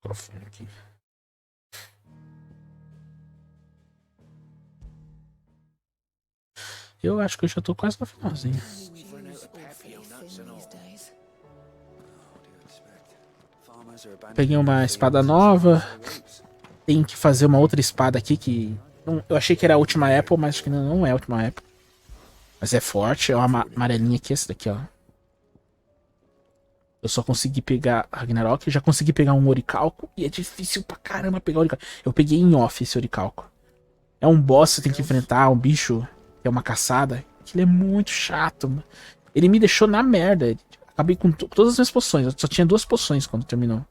Microfone aqui. Eu acho que eu já tô quase no finalzinho. Peguei uma espada nova. Tem que fazer uma outra espada aqui que... Eu achei que era a última Apple, mas acho que não é a última Apple. Mas é forte. É uma amarelinha aqui, essa daqui, ó. Eu só consegui pegar Ragnarok. Eu já consegui pegar um oricalco. E é difícil pra caramba pegar o oricalco. Eu peguei em off esse oricalco. É um boss que você tem que enfrentar, um bicho que é uma caçada. Que ele é muito chato, mano. Ele me deixou na merda. Acabei com todas as minhas poções. Eu só tinha 2 poções quando terminou.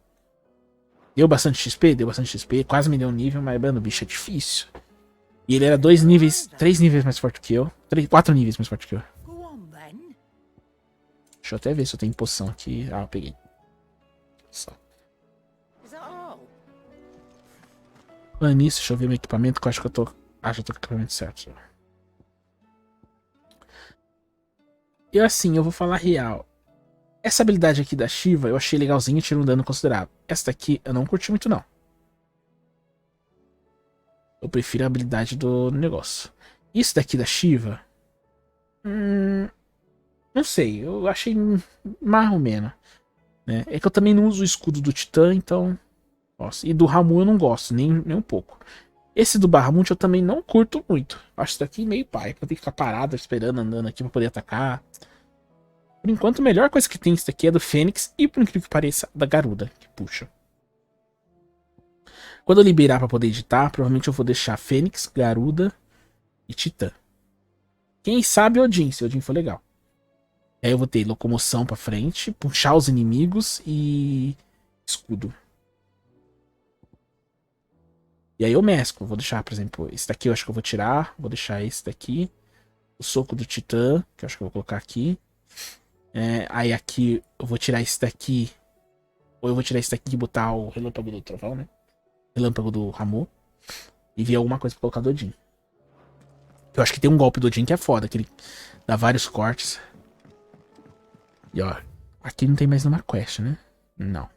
Deu bastante XP? Deu bastante XP. Quase me deu um nível, mas, mano, o bicho é difícil. E ele era 3 níveis mais forte que eu. 4 níveis mais forte que eu. Deixa eu até ver se eu tenho poção aqui. Ah, eu peguei. Só. Falando nisso, deixa eu ver meu equipamento, que eu acho que eu tô. Ah, já tô com o equipamento certo. E assim, eu vou falar real. Essa habilidade aqui da Shiva eu achei legalzinha, tira um dano considerável. Essa daqui eu não curti muito, não. Eu prefiro a habilidade do negócio. Isso daqui da Shiva. Não sei, eu achei mais ou menos. Né? É que eu também não uso o escudo do Titã, então. Nossa, e do Ramu eu não gosto, nem um pouco. Esse do Bahamut eu também não curto muito. Acho isso daqui meio pai. Eu tenho que ficar parado esperando, andando aqui pra poder atacar. Por enquanto, a melhor coisa que tem isso daqui é do Fênix e, por incrível que pareça, da Garuda, que puxa. Quando eu liberar pra poder editar, provavelmente eu vou deixar Fênix, Garuda e Titã. Quem sabe Odin, se Odin for legal. Aí eu vou ter locomoção pra frente, puxar os inimigos e escudo. E aí eu mesclo. Vou deixar, por exemplo, esse daqui eu acho que eu vou tirar. Vou deixar esse daqui. O soco do Titã, que eu acho que eu vou colocar aqui. Aí aqui eu vou tirar esse daqui. Ou eu vou tirar esse daqui e botar o relâmpago do trovão, né? Relâmpago do Ramu. E ver alguma coisa pra colocar do Odin. Eu acho que tem um golpe do Odin que é foda, que ele dá vários cortes. E ó, aqui não tem mais nenhuma quest, né? Não.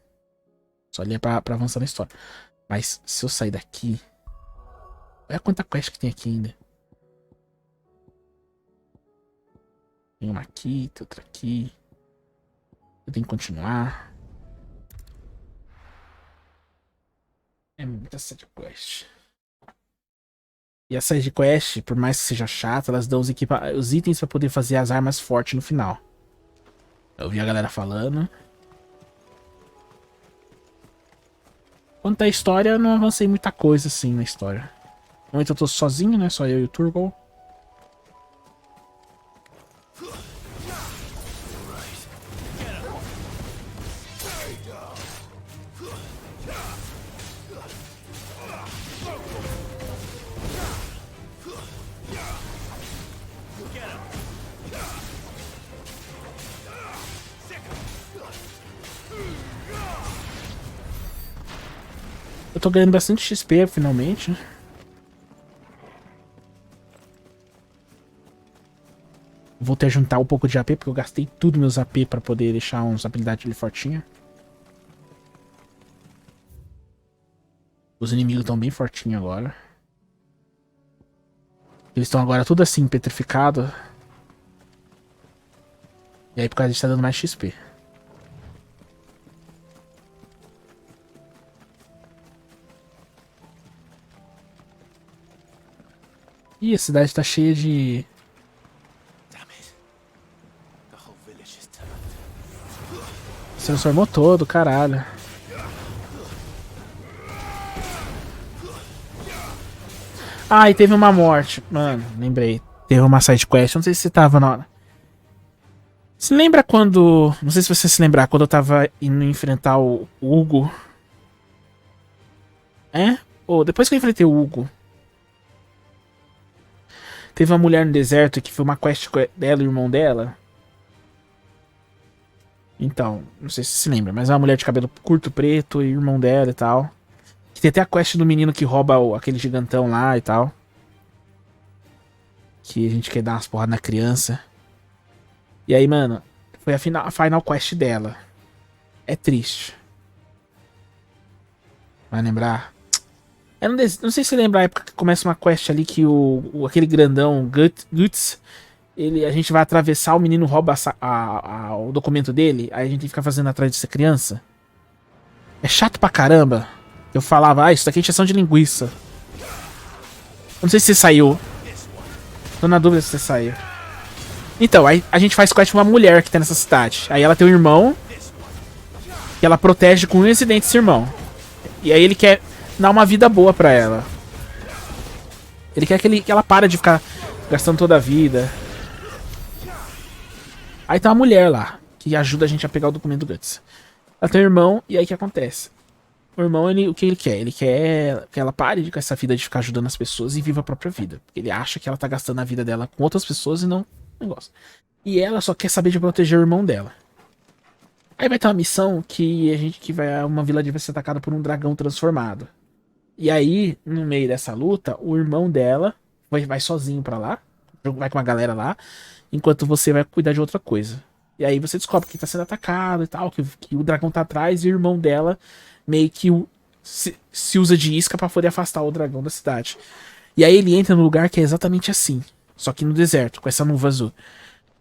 Só ali é pra avançar na história. Mas se eu sair daqui... Olha quanta quest que tem aqui ainda. Tem uma aqui, tem outra aqui. Eu tenho que continuar. É muita side quest. E as side quest, por mais que seja chata, elas dão os itens pra poder fazer as armas fortes no final. Eu vi a galera falando. Quanto à história, eu não avancei muita coisa assim na história. No momento eu tô sozinho, né? Só eu e o Turbo. Eu tô ganhando bastante XP finalmente. Voltei a juntar um pouco de AP, porque eu gastei tudo meus AP pra poder deixar uns habilidades ali fortinha. Os inimigos estão bem fortinhos agora. Eles estão agora tudo assim, petrificados. E aí por causa disso tá dando mais XP. Ih, a cidade tá cheia de... Se transformou todo, caralho. Ah, e teve uma morte. Mano, lembrei. Teve uma side quest, não sei se você tava na hora. Se lembra quando... Não sei se você se lembrar, quando eu tava indo enfrentar o Hugo. É? Ou depois que eu enfrentei o Hugo. Teve uma mulher no deserto que foi uma quest dela e o irmão dela. Então, não sei se você se lembra, mas é uma mulher de cabelo curto, preto, e o irmão dela e tal. Que tem até a quest do menino que rouba aquele gigantão lá e tal. Que a gente quer dar umas porradas na criança. E aí, mano, foi a final quest dela. É triste. Vai lembrar? Eu não sei se você lembra a época que começa uma quest ali que aquele grandão Guts, a gente vai atravessar, o menino rouba o documento dele, aí a gente fica fazendo atrás dessa criança. É chato pra caramba. Eu falava, isso daqui é injeção de linguiça. Eu não sei se você saiu. Tô na dúvida se você saiu. Então, aí a gente faz quest com uma mulher que tá nessa cidade. Aí ela tem um irmão que ela protege com unhas e dentes esse irmão. E aí ele quer dar uma vida boa pra ela. Ele quer que ela pare de ficar gastando toda a vida. Aí tem uma mulher lá que ajuda a gente a pegar o documento do Guts. Ela tem um irmão e aí o que acontece? O irmão, o que ele quer? Ele quer que ela pare com essa vida de ficar ajudando as pessoas e viva a própria vida. Porque ele acha que ela tá gastando a vida dela com outras pessoas e não gosta. E ela só quer saber de proteger o irmão dela. Aí vai ter uma missão que uma vila vai ser atacada por um dragão transformado. E aí, no meio dessa luta, o irmão dela vai sozinho pra lá, vai com uma galera lá, enquanto você vai cuidar de outra coisa. E aí você descobre que tá sendo atacado e tal, que o dragão tá atrás e o irmão dela meio que se usa de isca pra poder afastar o dragão da cidade. E aí ele entra no lugar que é exatamente assim, só que no deserto, com essa nuvem azul.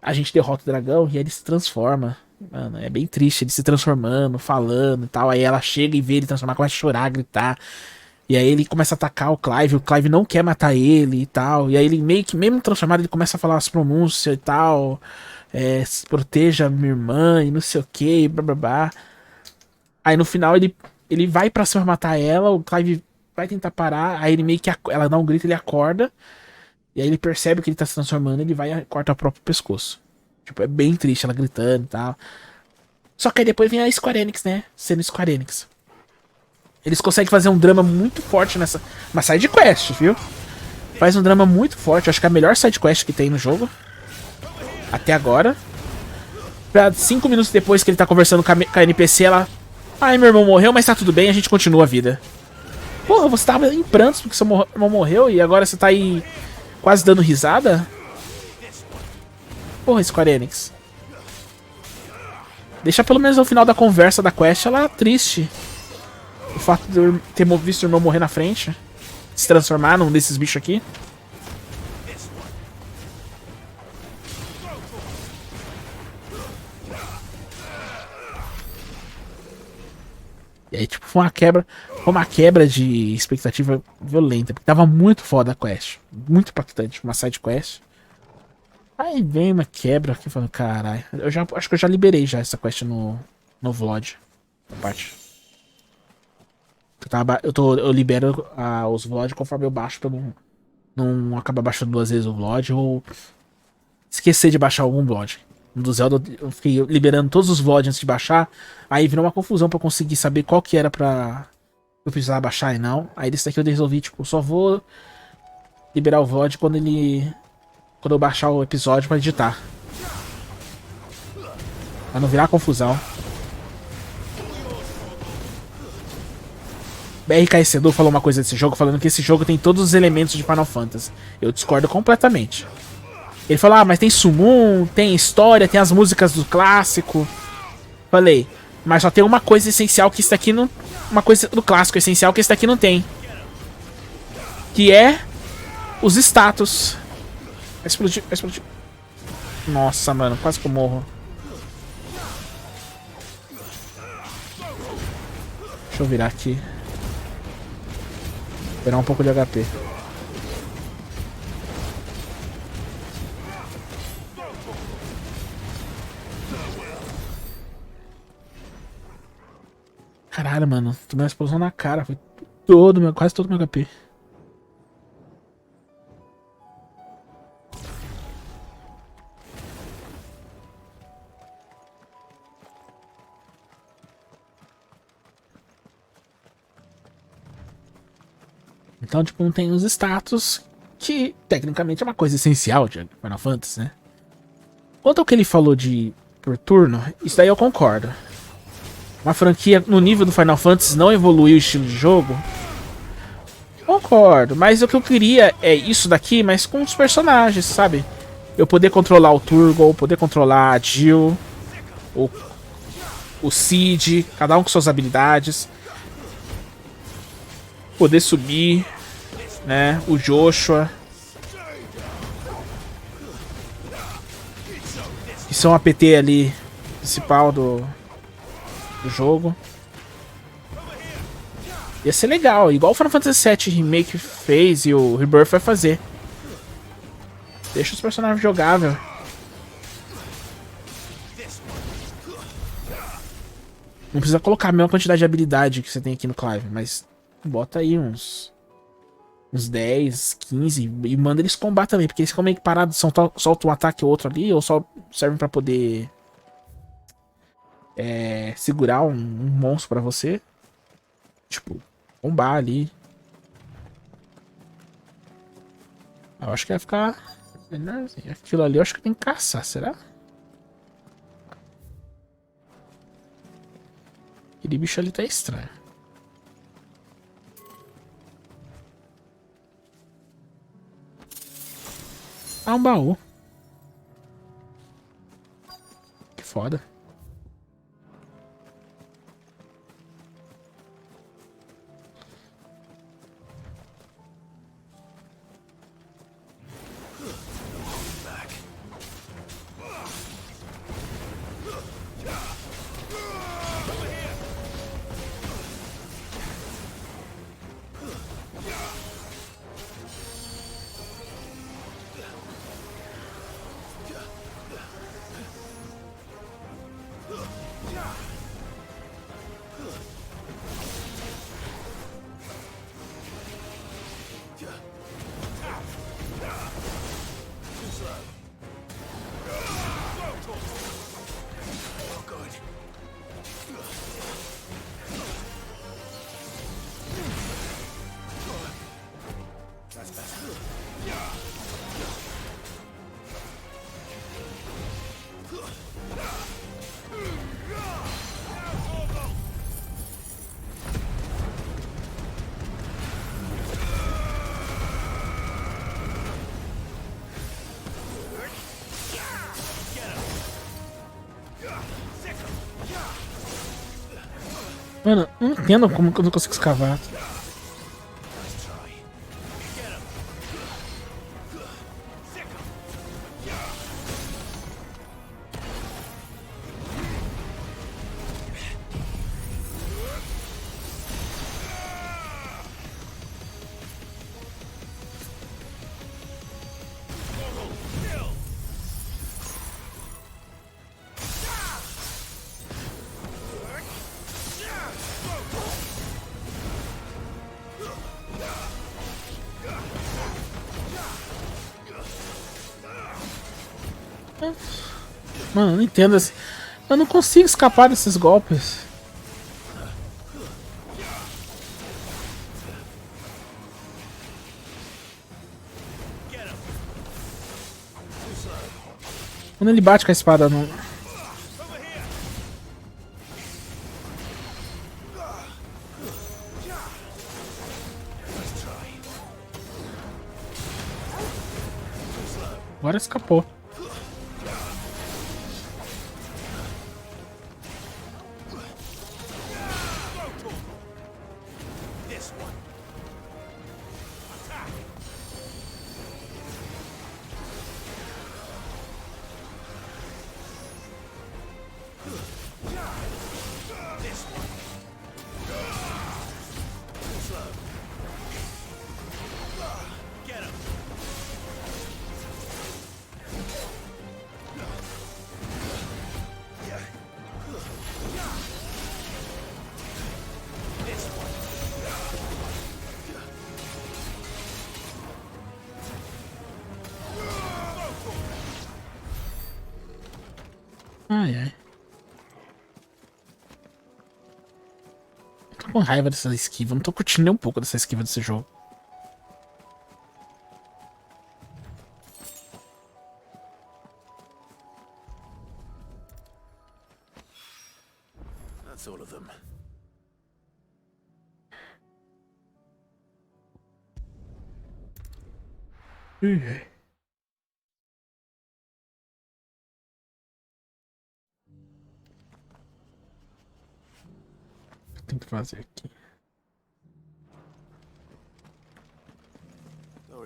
A gente derrota o dragão e aí ele se transforma. Mano, é bem triste ele se transformando, falando e tal. Aí ela chega e vê ele transformar, começa a chorar, gritar. E aí ele começa a atacar o Clive não quer matar ele e tal. E aí ele meio que, mesmo transformado, ele começa a falar as pronúncias e tal. Proteja minha irmã e não sei o que, blá blá blá. Aí no final ele vai pra cima matar ela, o Clive vai tentar parar, aí ele meio que ela dá um grito, ele acorda. E aí ele percebe que ele tá se transformando, ele vai e corta o próprio pescoço. Tipo, é bem triste ela gritando e tal. Só que aí depois vem a Square Enix, né? Sendo Square Enix. Eles conseguem fazer um drama muito forte nessa... Uma side quest, viu? Faz um drama muito forte. Acho que é a melhor side quest que tem no jogo. Até agora. Pra 5 minutos depois que ele tá conversando com a NPC, ela... Ai, meu irmão morreu, mas tá tudo bem, a gente continua a vida. Porra, você tava em prantos porque seu irmão morreu e agora você tá aí quase dando risada? Porra, Square Enix. Deixa pelo menos no final da conversa da quest ela triste. O fato de eu ter visto o irmão morrer na frente. Se transformar num desses bichos aqui. E aí, tipo, foi uma quebra de expectativa violenta. Porque tava muito foda a quest. Muito impactante. Uma side quest. Aí vem uma quebra aqui falando, caralho. Acho que eu já liberei já essa quest no VOD. A parte. Eu libero os VOD conforme eu baixo pra não acabar baixando 2 vezes o VOD ou esquecer de baixar algum VOD. No do Zelda eu fiquei liberando todos os VOD antes de baixar. Aí virou uma confusão pra conseguir saber qual que era pra eu precisar baixar e não. Aí desse daqui eu resolvi, tipo, só vou liberar o VOD quando eu baixar o episódio pra editar. Pra não virar confusão. BRK Sedu falou uma coisa desse jogo, falando que esse jogo tem todos os elementos de Final Fantasy. Eu discordo completamente. Ele falou, mas tem summon, tem história, tem as músicas do clássico. Falei, mas só tem uma coisa essencial que isso daqui não... Uma coisa do clássico essencial que isso daqui não tem. Que é os status. Vai explodir, vai explodir. Nossa, mano, quase que eu morro. Deixa eu virar aqui. Esperar um pouco de HP. Caralho, mano. Tomei uma explosão na cara. Foi quase todo meu HP. Então, tipo, não tem os status, que tecnicamente é uma coisa essencial de Final Fantasy, né? Quanto ao que ele falou de por turno, isso daí eu concordo. Uma franquia no nível do Final Fantasy não evoluiu o estilo de jogo. Concordo, mas o que eu queria é isso daqui, mas com os personagens, sabe? Eu poder controlar o Turgle, poder controlar a Jill, o Cid, cada um com suas habilidades. poder subir, né? O Joshua. Que são a PT ali, principal do jogo. Ia ser legal, igual o Final Fantasy VII Remake fez e o Rebirth vai fazer. Deixa os personagens jogáveis. Não precisa colocar a mesma quantidade de habilidade que você tem aqui no Clive, mas bota aí uns 10, 15 e manda eles combar também, porque eles ficam meio que parados, soltam um ataque ou outro ali, ou só servem pra poder segurar um monstro pra você. Tipo, combar ali. Eu acho que vai ficar melhorzinho. Aquilo ali eu acho que tem que caçar, será? Aquele bicho ali tá estranho. Ah, um baú. Que foda. Mano, não entendo como que eu não consigo escavar. Mano, eu não entendo assim. Eu não consigo escapar desses golpes. Quando ele bate com a espada, não. Agora escapou. Ai, ai. Tô com raiva dessa esquiva. Não tô curtindo nem um pouco dessa esquiva desse jogo. That's all of them. Ai, ai. O que eu tenho que fazer aqui?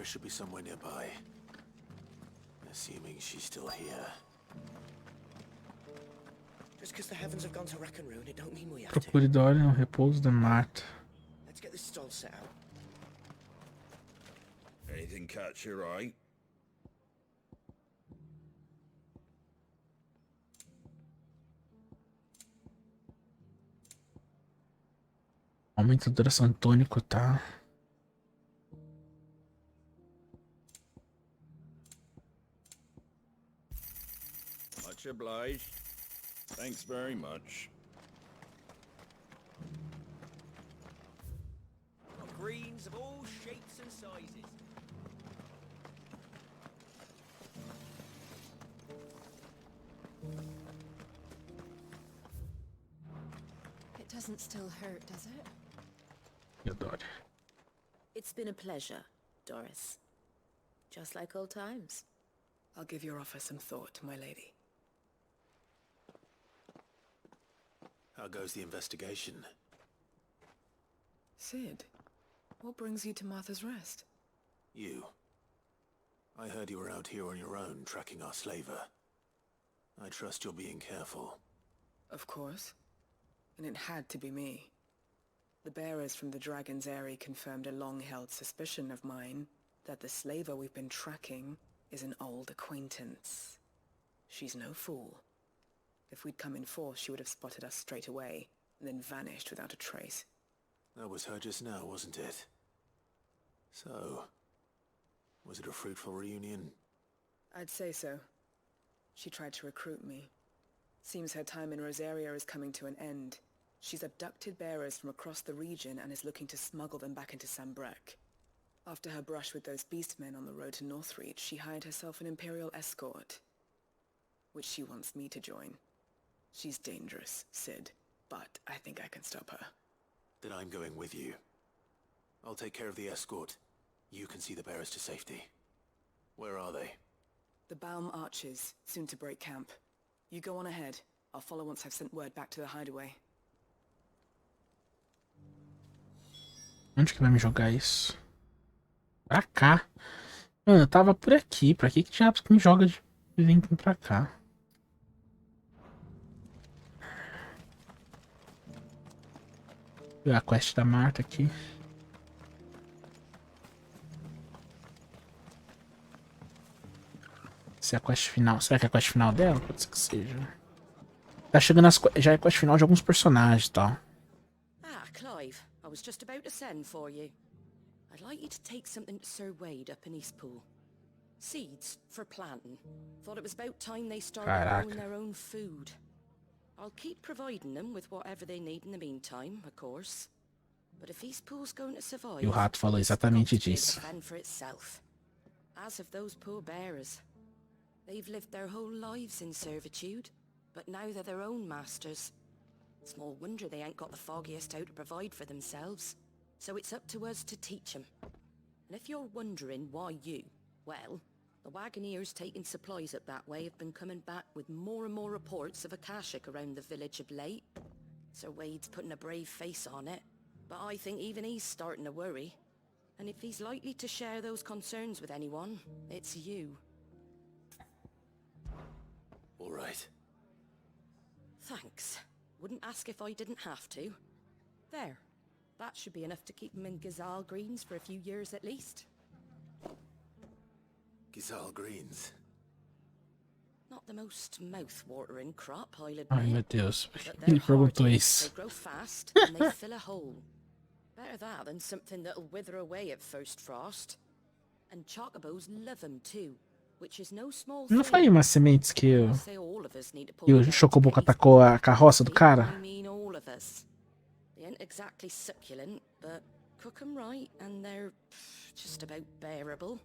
Doris should be somewhere nearby. Assuming she's still here. Just because the heavens have gone to rack and ruin, it don't mean we have to. Procure Dory no repouso da Marta. Let's get this stall set out. Anything catch your eye? Aumento da duração tônico, tá? Much obliged. Thanks very much. Greens of all shapes and sizes. It doesn't still hurt, does it? Meu Dory. It's been a pleasure, Doris. Just like old times. I'll give your offer some thought, my lady. How goes the investigation? Sid, what brings you to Martha's Rest? You. I heard you were out here on your own, tracking our slaver. I trust you're being careful. Of course. And it had to be me. The bearers from the Dragon's Eyrie confirmed a long-held suspicion of mine that the slaver we've been tracking is an old acquaintance. She's no fool. If we'd come in force, she would have spotted us straight away, and then vanished without a trace. That was her just now, wasn't it? So, was it a fruitful reunion? I'd say so. She tried to recruit me. Seems her time in Rosaria is coming to an end. She's abducted bearers from across the region and is looking to smuggle them back into Sambrec. After her brush with those beastmen on the road to Northreach, she hired herself an Imperial escort, which she wants me to join. She's dangerous, Sid, but I think I can stop her. Then I'm going with you. I'll take care of the escort. You can see the bearers to safety. Where are they? The Baum Archers, soon to break camp. You go on ahead. I'll follow once I've sent word back to the hideaway. Onde que vai me jogar isso? Pra cá. Mano, eu tava por aqui. Pra que diabos que me joga de vir pra cá? A quest da Marta aqui. Se é a quest final. Será que é a quest final dela? Pode ser que seja. Tá chegando já é a quest final de alguns personagens e tal. Ah, Clive, I was just about to send for you. I'd like you to take something to Sir Wade up in Eastpool. Seeds for planting. Thought it was about time they started growing their own food. I'll keep providing them with whatever they need in the meantime, of course. But if Eastpool's going to survive, E o rato falou exatamente disso. fend for itself. As of those poor bearers. They've lived their whole lives in servitude, but now they're their own masters. Small wonder they ain't got the foggiest how to provide for themselves. So it's up to us to teach them. And if you're wondering why you, well, the wagoneers taking supplies up that way have been coming back with more and more reports of Akashic around the village of late. Sir Wade's putting a brave face on it, but I think even he's starting to worry. And if he's likely to share those concerns with anyone, it's you. All right. Thanks. Wouldn't ask if I didn't have to. There. That should be enough to keep him in Gazal Greens for a few years at least. Gazal Greens. Not the most mouth-watering crop, I'll admit. Ai, meu Deus. But Ele they're perguntou hardy. isso. They grow fast, and they fill a hole. Better that than something that'll wither away at first frost. And chocobos love them too, which is no small thing. Não foi umas sementes que I say all of us need to pull que o together to Chocoboco get atacou a carroça do these- cara? I mean all of us. They ain't exactly succulent, but cook 'em right and they're just about bearable.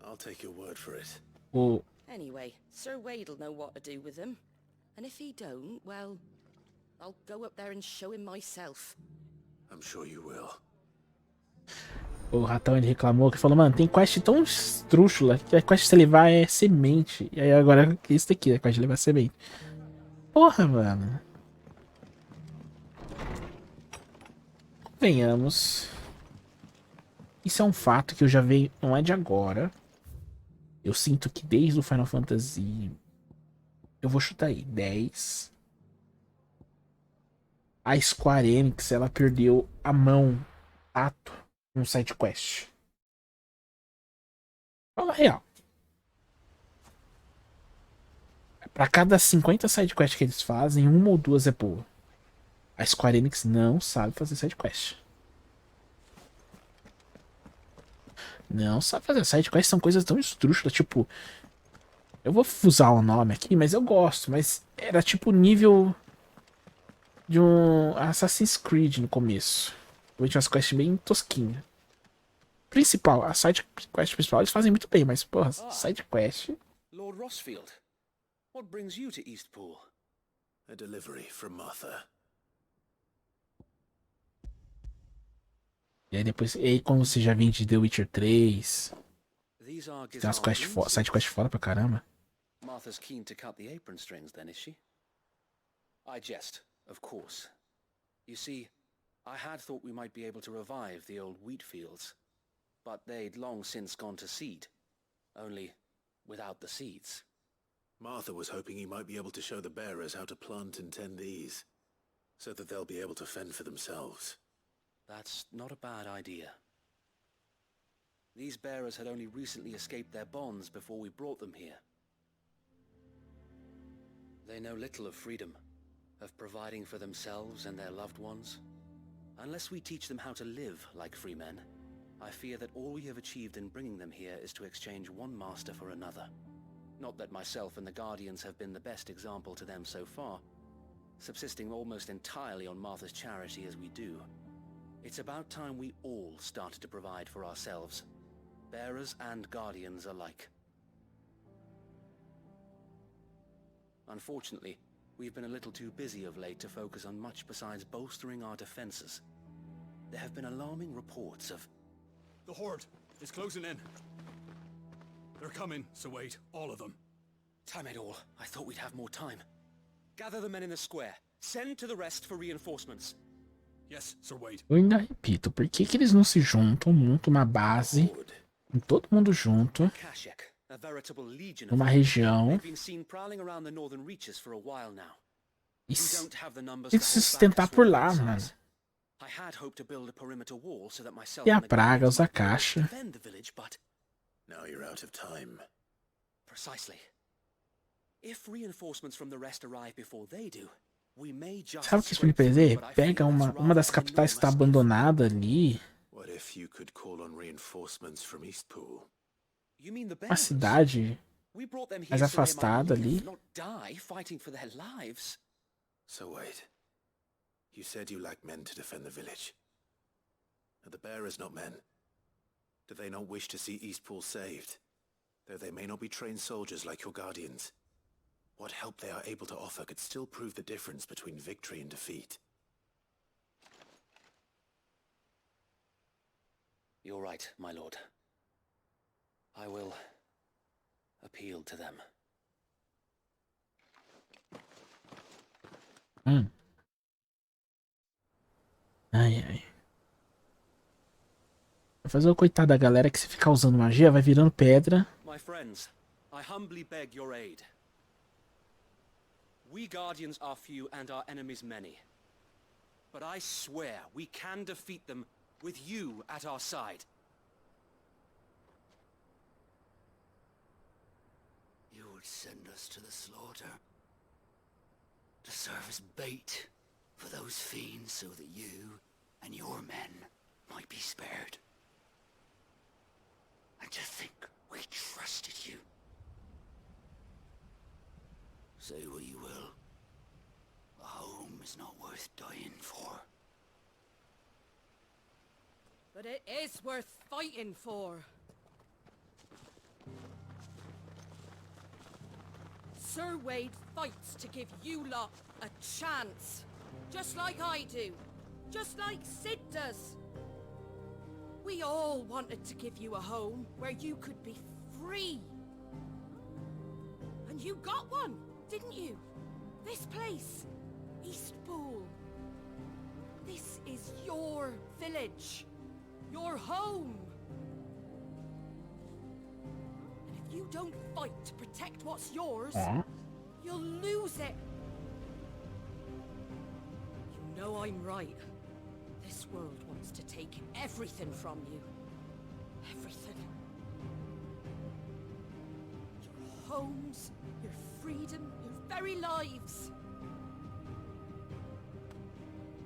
I'll take your word for it. O Anyway, Sir Wade'll know what to do with them. And if he don't, well, I'll go up there and show him myself. I'm sure you will. O ratão ele reclamou que falou, mano, tem quest tão estrúxula que a quest de você levar é semente. E aí agora isso daqui, a quest de levar semente. Porra, mano. Venhamos. Isso é um fato que eu já vejo, não é de agora. Eu sinto que desde o Final Fantasy, eu vou chutar aí, 10, a Square Enix, ela perdeu a mão, tato, num side quest. Fala a real. Pra cada 50 side quests que eles fazem, uma ou duas é boa. A Square Enix não sabe fazer side quest. Não sabe fazer side quests, são coisas tão esdrúxulas, tipo, eu vou usar o nome aqui, mas eu gosto, mas era tipo nível de um Assassin's Creed no começo. Eu tinha umas quests bem tosquinhas. Principal, a side quest principal eles fazem muito bem, mas porra, side quest. Lord Rossfield, what brings you to Eastpool? A delivery from Martha. E aí depois, e aí como você já vem de The Witcher 3, These are tem umas Gizar side quest foda pra caramba. Martha's keen to cut the apron strings then, is she? I jest, of course. You see, I had thought we might be able to revive the old wheat fields, but they'd long since gone to seed. Only without the seeds. Martha was hoping you might be able to show the bearers how to plant and tend these, so that they'll be able to fend for themselves. That's not a bad idea. These bearers had only recently escaped their bonds before we brought them here. They know little of freedom, of providing for themselves and their loved ones. Unless we teach them how to live like free men, I fear that all we have achieved in bringing them here is to exchange one master for another. Not that myself and the Guardians have been the best example to them so far, subsisting almost entirely on Martha's charity as we do. It's about time we all started to provide for ourselves, bearers and Guardians alike. Unfortunately, we've been a little too busy of late to focus on much besides bolstering our defenses. There have been alarming reports of... The Horde is closing in. They're coming, so wait, all of them. Time it all. I thought we'd have more time. Gather the men in the square. Send to the rest for reinforcements. Yes, Sir Wade. Eu ainda repito, por que que eles não se juntam, montam uma base, com todo mundo junto, Kashek, a veritable legion of numa região, they've been seen prowling around the northern reaches for a while now. e We don't have the numbers tem to que se hold back a sustentar por swarm lá, that mano. size. I had hoped to build a perimeter wall so that myself E a and the praga, Guardians usa a might be able to caixa. defend the village, but Now you're out of time. precisely. If reinforcements from the rest arrive before they do, we may just Sabe o que isso me scrape through, fazer? but I Pega fear that's uma das rather capitais que está enormous if- abandonada ali, What if you could call on reinforcements from Eastpool? You mean the uma bearers? cidade We brought them here mais so they might afastada live, ali. not die fighting for their lives. So wait. You said you lack men to defend the village. Are the bearers not men? Do they not wish to see Eastpool saved? Though they may not be trained soldiers like your guardians. What help they are able to offer could still prove the difference between victory and defeat. You're right, my lord. I will appeal to them. Ai, ai. Vai fazer o coitado da galera que se ficar usando magia vai virando pedra. My friends, I humbly beg your aid. We Guardians are few and our enemies many. But I swear we can defeat them with you at our side. You would send us to the slaughter, to serve as bait for those fiends so that you and your men might be spared. And to think we trusted you. Say what you will. A home is not worth dying for. But it is worth fighting for. Sir Wade fights to give you lot a chance. Just like I do. Just like Sid does. We all wanted to give you a home where you could be free. And you got one, didn't you? This place, Eastpool. This is your village. Your home. you don't fight to protect what's yours, Ó. you'll lose it. You know I'm right. This world wants to take everything from you. Everything. Your homes, your freedom, your very lives.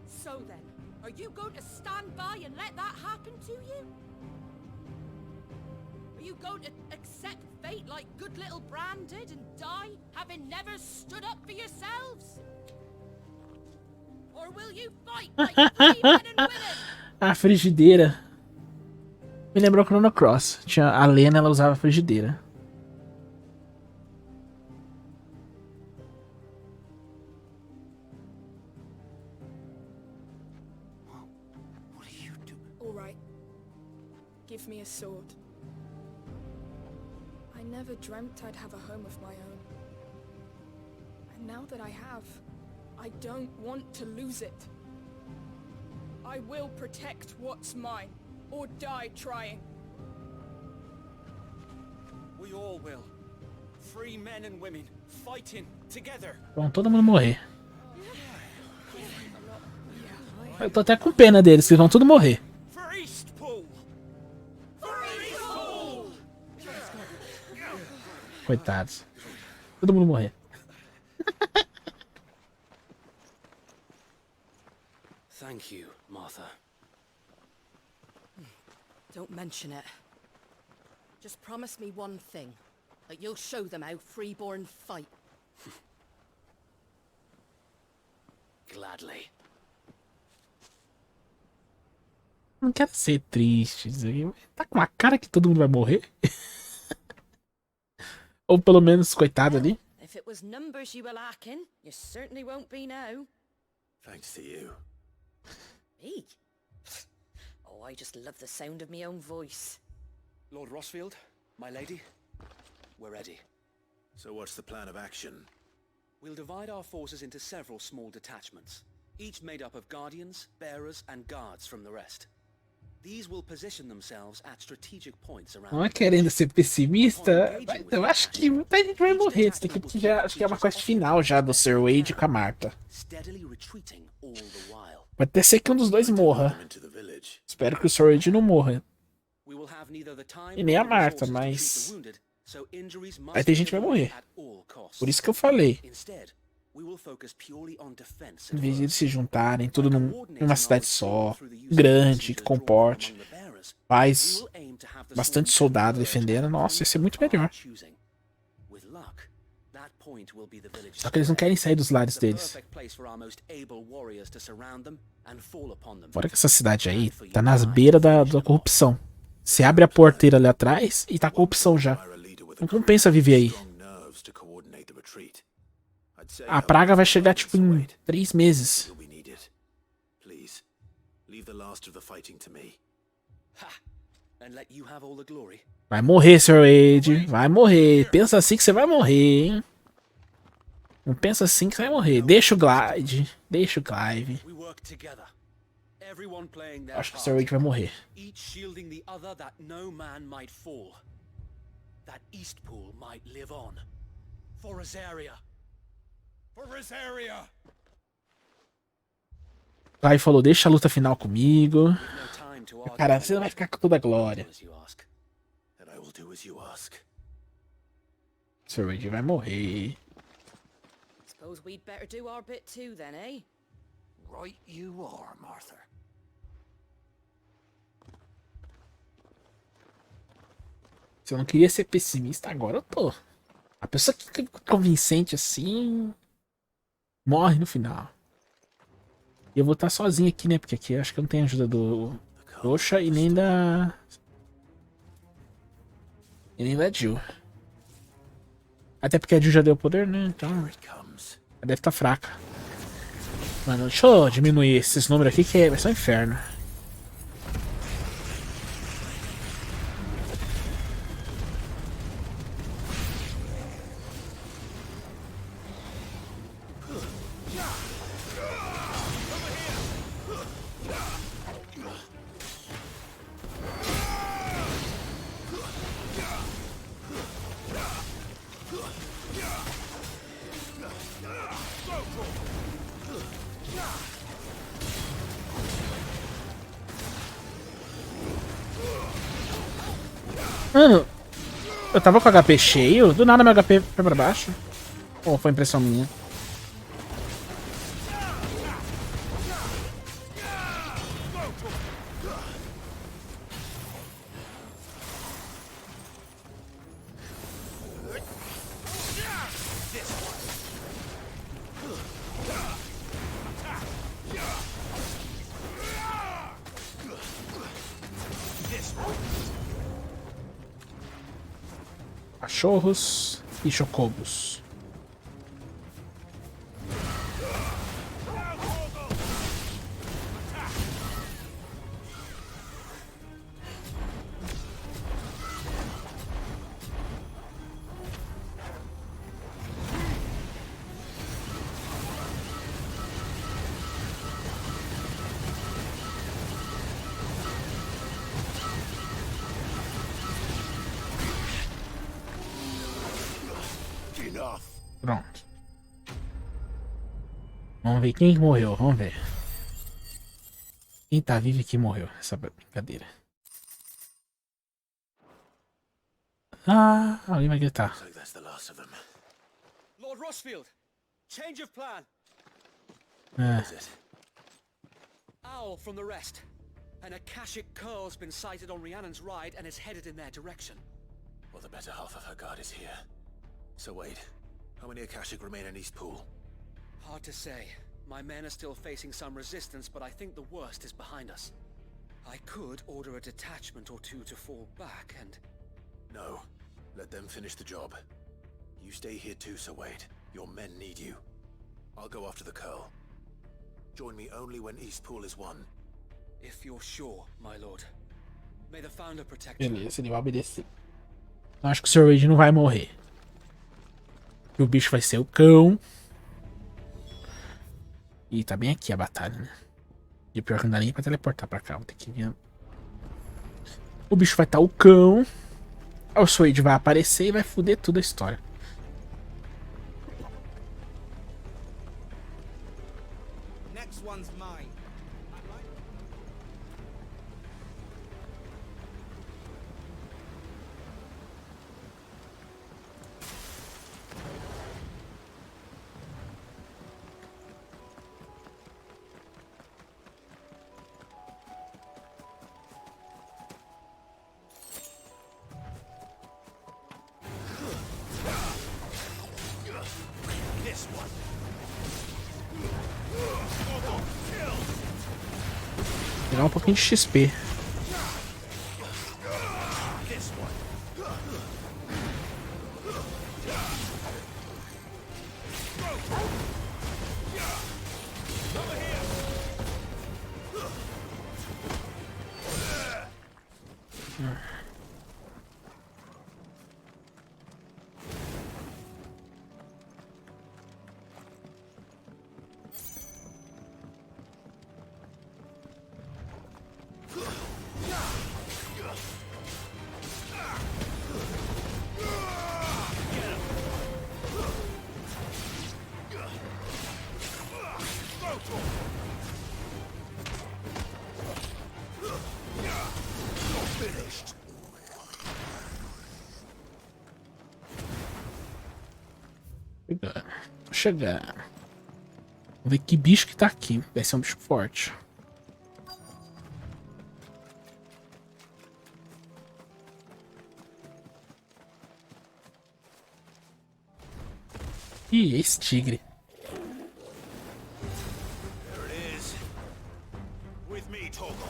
So then, are you going to stand by and let that happen to you? Are you going to accept fate like good little Bran did and die, having never stood up for yourselves? Or will you fight like free men and women? A frigideira. Me lembrou Chrono Cross. Tinha a Lena, ela usava a frigideira. What are you doing? All right. Give me a sword. I never dreamt I'd have a home of my own. And now that I have, I don't want to lose it. I will protect what's mine, or die trying. We all will. Free men and women, fighting together. Vão todo mundo morrer. Eu tô até com pena deles, que vão tudo morrer. For Eastpool! For Eastpool! Coitados. Todo mundo morrer. Thank you, Martha. Don't mention it. Just promise me one thing. That you'll show them how freeborn fight. Gladly. Não quero ser triste. Tá com a cara que todo mundo vai morrer. Ou pelo menos, coitado ali. If it was numbers you were lacking, you certainly won't be now. Thanks to you. Me? Oh, I just love the sound of my own voice. Lord Rossfield, my lady, we're ready. So what's the plan of action? We'll divide our forces into several small detachments, each made up of guardians, bearers, and guards from the rest. These will position themselves at strategic points around. Não é querendo ser pessimista, mas eu acho que muita gente vai morrer disso daqui, porque já, acho que é uma quest final já do Sir Wade com a Martha. Steadily retreating all the while. Pode até ser que um dos dois morra. Them into the village. Espero que o Sir Wade não morra. We will have neither the time E nem a nor the Martha, resources to treat mas the wounded, so injuries must aí tem be gente que vai avoided morrer. at all costs. Por isso que eu falei. Instead, we will focus purely on defense Em at vez de eles first. se juntarem, tudo Coordinating numa our cidade withdrawal só, through the use of grande, messengers que drawn comporte, from among the bearers, we paz, will aim to have the bastante soldiers soldado converge defendendo. at a Nossa, ia point ser muito of our melhor. choosing. With luck, that point will be the village Só que eles não querem sair dos lares the deles. perfect place for our most able warriors to surround them and fall upon them. Fora que essa cidade aí tá nas beiras da corrupção. Você abre a porteira ali atrás e tá corrupção já. Hire a leader with a Não crew compensa viver aí. strong nerves to coordinate the retreat. I'd say A praga vai chegar tipo em Wade. 3 meses. You'll be needed. Please, leave the last of the fighting to me. Ha! And let you have all the glory. Vai morrer, Sir Wade. Vai morrer. Pensa assim que você vai morrer, hein? Não pensa assim que você vai morrer. Deixa o Glide. Deixa o Clive. We work together. Everyone playing their Acho que o part. Sir Wade vai morrer. Each shielding the other that no man might fall. That Eastpool might live on. For Rosaria. For Rosaria! Clive falou, deixa a luta final comigo. No time to argue Cara, você vai ficar com toda a glória. as you ask. Then I will do as you ask. Sir Wade vai morrer. Suppose we'd better do our bit too then, eh? Right you are, Martha. Se eu não queria ser pessimista, agora eu tô. A pessoa que fica convincente assim morre no final. E eu vou estar sozinho aqui, né? Porque aqui eu acho que eu não tenho ajuda do Roxa e nem da. E nem da Jill. Até porque a Jill já deu poder, né? Então. Here it comes. Ela deve estar fraca. Mano, deixa eu diminuir esses números aqui que vai ser um inferno. Mano, eu tava com HP cheio, do nada meu HP foi pra baixo. Ou foi impressão minha? Cachorros e chocobos. Pronto. Vamos ver quem morreu, vamos ver. Quem tá vivo e quem morreu nessa brincadeira. Ah, alguém vai gritar. Looks like that's the last of them. Lord Rossfield, change of plan. É. Is it? Owl from the rest. An Akashic curl's been sighted on Rhiannon's ride and is headed in their direction. Well, the better half of her guard is here. So wait, how many Akashic remain in East Pool? Hard to say. My men are still facing some resistance, but I think the worst is behind us. I could order a detachment or two to fall back and... No. Let them finish the job. You stay here too, Sir Wade. Your men need you. I'll go after the Curl. Join me only when East Pool is won. If you're sure, my lord. May the Founder protect you. Beleza, ele vai obedecer. Acho que o Sr. Wade não vai morrer. O bicho vai ser o cão. E tá bem aqui a batalha, né? E o pior que não dá nem pra teleportar pra cá. Vou ter que vir. O bicho vai estar o cão. Aí o Sr. Wade vai aparecer e vai foder tudo a história. Next one's mine. This one. Pegar um pouquinho de XP. This one. Tô chegando. Vamos ver que bicho que tá aqui. Vai ser um bicho forte. Ih, esse tigre. There it is. With me, Toggle.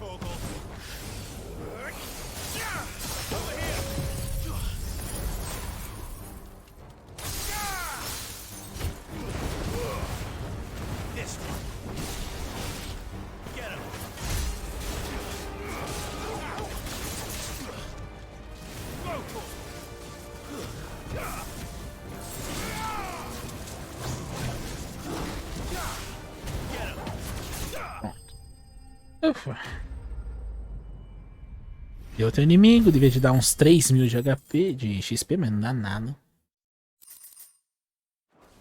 Torgal. Over here. This one. Get him. Go, Torgal. Ufa. E outro inimigo, devia te dar uns 3.000 de HP, de XP, mas não dá nada.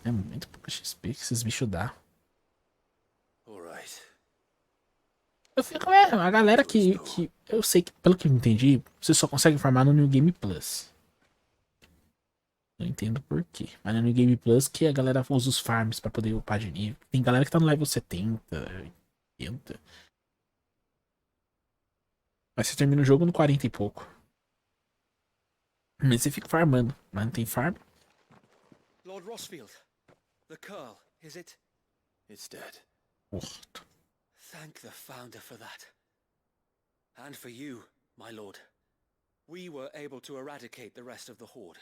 É muito pouco XP que esses bichos dão. Eu fico, a galera que eu sei que, pelo que eu entendi, você só consegue farmar no New Game Plus. Não entendo por quê. Mas no New Game Plus que a galera usa os farms pra poder upar de nível. Tem galera que tá no level 70, 80. Mas você termina o jogo no 40 e pouco. Mas você fica farmando. Mas não tem farm. Lord Rosfield, the Curl, is it? It's dead. Morto. Thank the Founder for that. And for you, my lord. We were able to eradicate the rest of the Horde.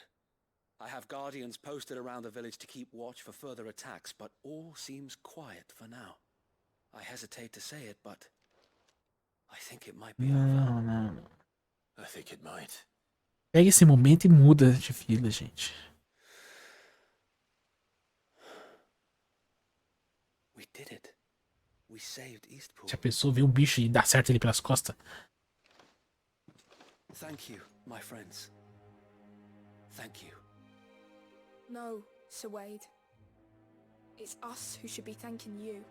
I have guardians posted around the village to keep watch for further attacks, but all seems quiet for now. I hesitate to say it, but I think it might be over. Não. I think it might. Pega esse momento e muda de fila, gente. We did it. We saved Eastpool. Se a pessoa vê um bicho e dá certo ele pelas costas. Thank you, my friends. Thank you. No, Sir Wade. It's us who should be thanking you.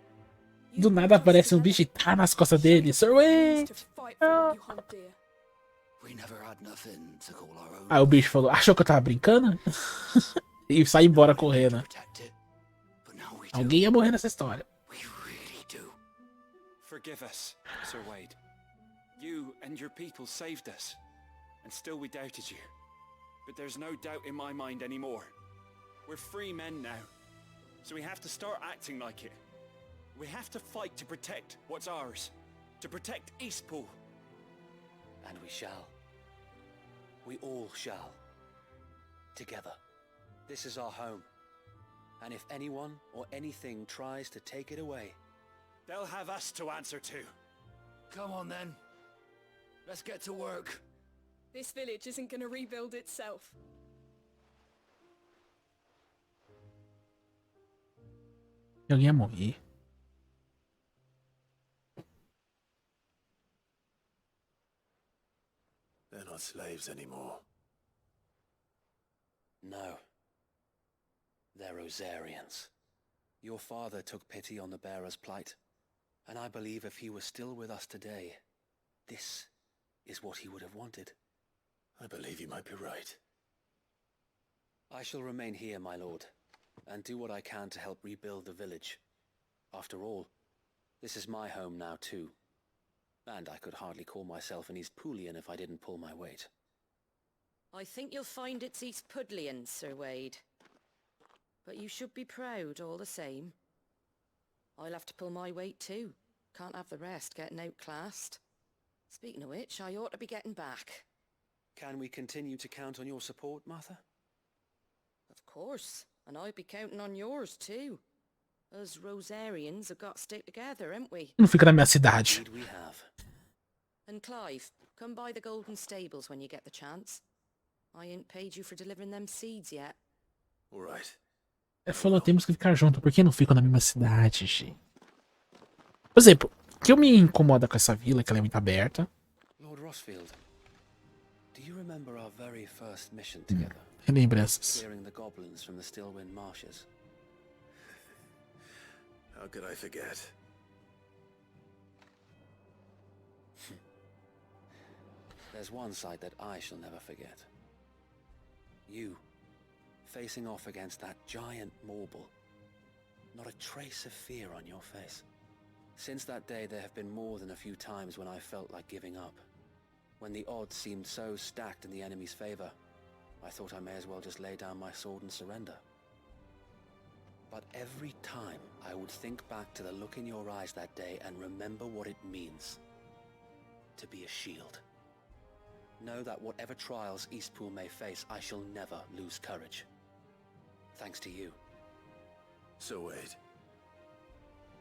Do nada aparece um bicho e tá nas costas dele. Sir Wade! Aí o bicho falou, achou que eu tava brincando? E sai embora correndo. Alguém ia morrer nessa história. Forgive us, Sir Wade. You and your people saved us, and still we doubted you. But there's no doubt in my mind anymore. We're free men now, so we have to start acting like it. We have to fight to protect what's ours, to protect Eastpool. And we shall. We all shall. Together. This is our home. And if anyone or anything tries to take it away, they'll have us to answer to. Come on then. Let's get to work. This village isn't gonna rebuild itself. Alguém ia morrer. They're not slaves anymore. no. They're Rosarians. Your father took pity on the bearer's plight, and I believe if he were still with us today, this is what he would have wanted. I believe you might be right. I shall remain here, my lord, and do what I can to help rebuild the village. After all, this is my home now too, and I could hardly call myself an Eastpoolian if I didn't pull my weight. I think you'll find it's Eastpudlian, Sir Wade. But you should be proud all the same. I'll have to pull my weight too. Can't have the rest getting outclassed. Speaking of which, I ought to be getting back. Can we continue to count on your support, Martha? Of course, and I'd be counting on yours too. Us Rosarians have got to stick together, haven't we? Não fica na minha cidade. Indeed we have. And Clive, come by the Golden Stables when you get the chance. I ain't paid you for delivering them seeds yet. All right. Ele falou, temos que ficar junto. Por que não ficam na mesma cidade, gente? Por exemplo, o que eu me incomoda com essa vila é que ela é muito aberta. Lord Rosfield, do you remember our very first mission together? Lembranças. Clearing the goblins from the Stillwind marshes. How could I forget? There's one sight that I shall never forget. You, facing off against that giant Morble. Not a trace of fear on your face. Since that day, there have been more than a few times when I felt like giving up. When the odds seemed so stacked in the enemy's favor, I thought I may as well just lay down my sword and surrender. But every time, I would think back to the look in your eyes that day and remember what it means. to be a shield. Know that whatever trials Eastpool may face, I shall never lose courage. Thanks to you. So Wade,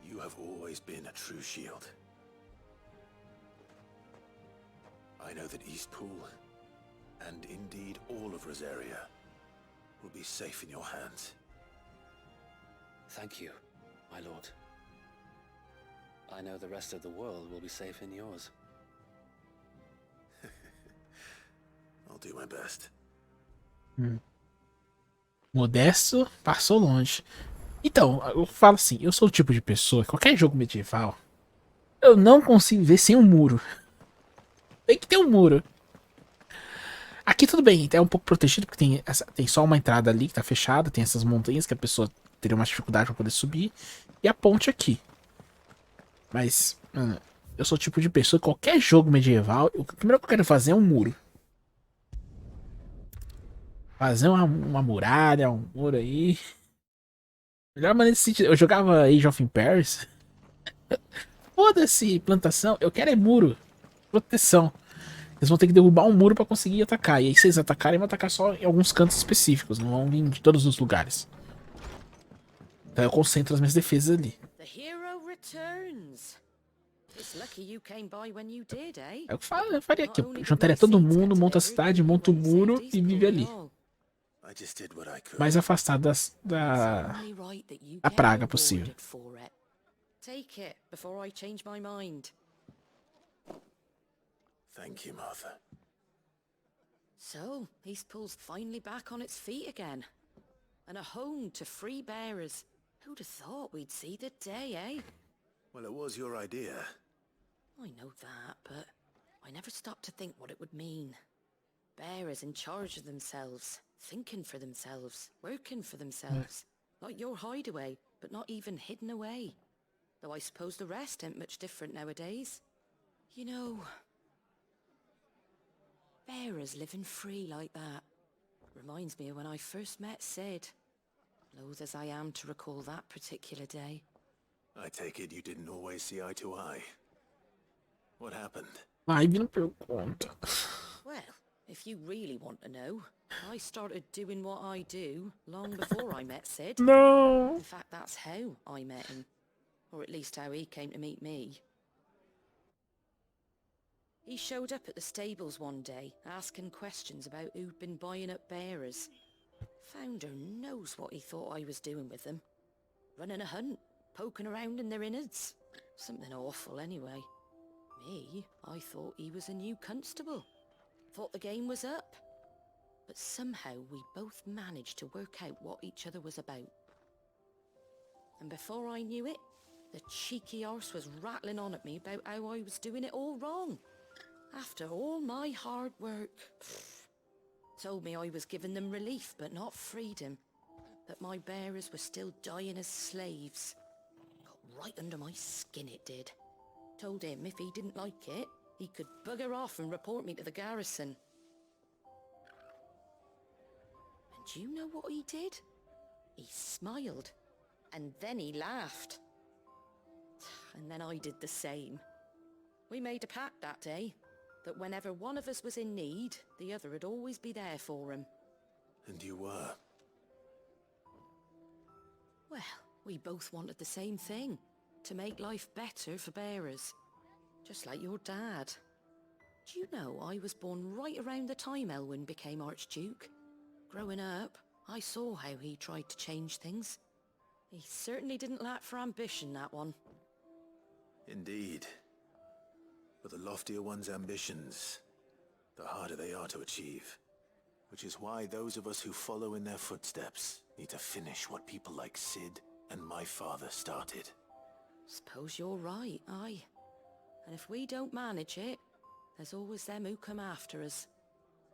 you have always been a true shield. I know that Eastpool, and indeed all of Rosaria, will be safe in your hands. Thank you, my lord. I know the rest of the world will be safe in yours. I'll do my best. Modesto passou longe. Então, eu falo assim, eu sou o tipo de pessoa, qualquer jogo medieval, eu não consigo ver sem um muro. Tem que ter um muro. Aqui tudo bem, é um pouco protegido, porque tem só uma entrada ali que tá fechada, tem essas montanhas que a pessoa teria uma dificuldade pra poder subir, e a ponte aqui. Mas, mano, eu sou o tipo de pessoa, qualquer jogo medieval, o primeiro que eu quero fazer é um muro. Fazer uma muralha, um muro aí. Melhor maneira de se... Eu jogava Age of Empires. Foda-se, plantação. Eu quero é muro. Proteção. Eles vão ter que derrubar um muro pra conseguir atacar. E aí, se eles atacarem, vão atacar só em alguns cantos específicos. Não vão vir de todos os lugares. Então eu concentro as minhas defesas ali. É o que eu faria aqui. Eu juntaria todo mundo, monta a cidade, monta o muro e vive ali. Mais afastado da praga possível. Take it before I change my mind. Thank you, Martha. So, Eastpool's finally back on its feet again. And a home to free bearers. Who'd have thought we'd see the day, eh? Well, it was your idea. I know that, but I never stopped to think what it would mean. Bearers in charge of themselves, thinking for themselves, working for themselves. Like your hideaway, but not even hidden away. Though I suppose the rest ain't much different nowadays. You know, bearers living free like that reminds me of when I first met Sid. Loath as I am to recall that particular day. I take it you didn't always see eye to eye. What happened? Ai, não pergunta. Well, if you really want to know, I started doing what I do long before I met Sid. No. In fact, that's how I met him. Or at least how he came to meet me. He showed up at the stables one day, asking questions about who'd been buying up bearers. Founder knows what he thought I was doing with them. Running a hunt, poking around in their innards. Something awful anyway. Me, I thought he was a new constable. Thought the game was up. But somehow we both managed to work out what each other was about. And before I knew it, the cheeky arse was rattling on at me about how I was doing it all wrong. After all my hard work. Told me I was giving them relief, but not freedom. That my bearers were still dying as slaves. Got right under my skin, it did. Told him if he didn't like it, he could bugger off and report me to the garrison. And do you know what he did? He smiled. And then he laughed. And then I did the same. We made a pact that day, that whenever one of us was in need, the other would always be there for him. And you were? Well, we both wanted the same thing, to make life better for bearers. Just like your dad. Do you know, I was born right around the time Elwyn became Archduke. Growing up, I saw how he tried to change things. He certainly didn't lack for ambition, that one. Indeed. But the loftier one's ambitions, the harder they are to achieve. Which is why those of us who follow in their footsteps need to finish what people like Sid and my father started. Suppose you're right, aye. And if we don't manage it, there's always them who come after us.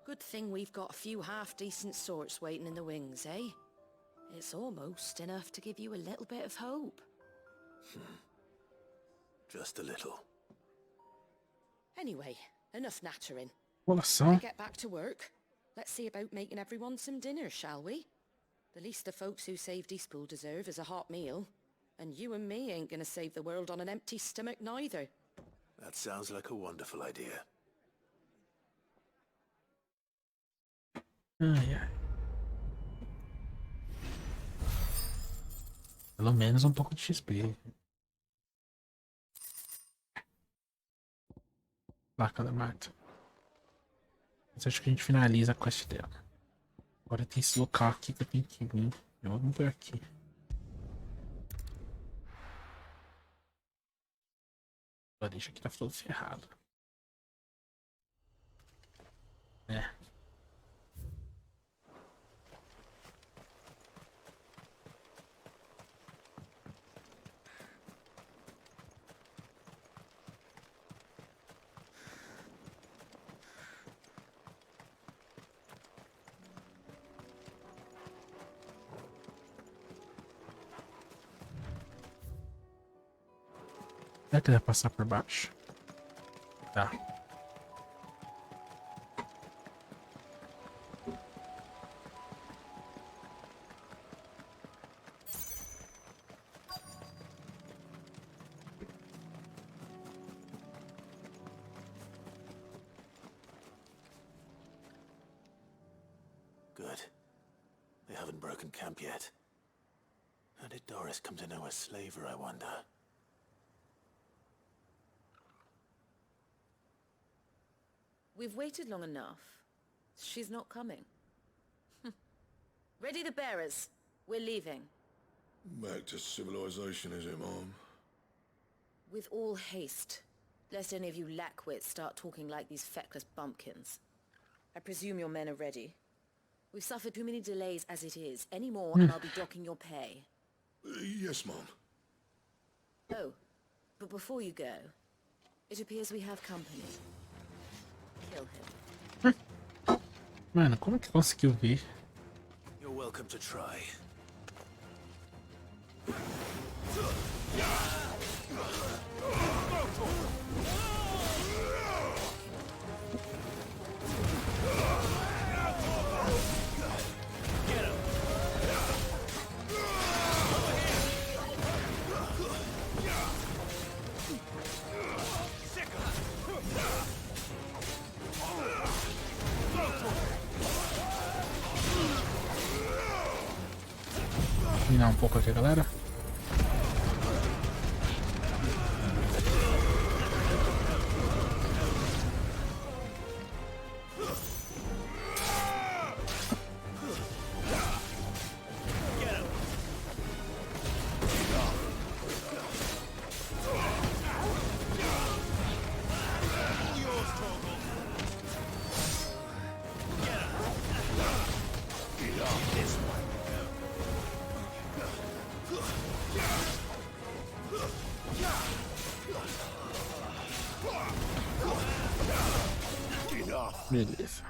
Good thing we've got a few half-decent sorts waiting in the wings, eh? It's almost enough to give you a little bit of hope. Just a little. Anyway, enough nattering. Coração. Get back to work. Let's see about making everyone some dinner, shall we? The least the folks who saved Eastpool deserve is a hot meal. And you and me ain't gonna save the world on an empty stomach neither. That sounds like a wonderful idea. Ai, ai. Pelo menos um pouco de XP. Placa da Marta. Mas acho que a gente finaliza a quest dela. Agora tem esse local aqui que eu tenho que vir. Vamos por aqui. Deixa aqui tá todo ferrado. É. Será que dá pra passar por baixo? Tá. Good. They haven't broken camp yet. How did Doris come to know a slaver, I wonder? We've waited long enough. She's not coming. Ready the bearers. We're leaving. Back to civilization, is it, Mom? With all haste. Lest any of you lackwits start talking like these feckless bumpkins. I presume your men are ready. We've suffered too many delays as it is. Any more and I'll be docking your pay. Yes, Mom. Oh, but before you go, it appears we have company. Kill him. Mano, como que conseguiu ver? You're welcome to try. Terminar um pouco aqui, galera. Beleza.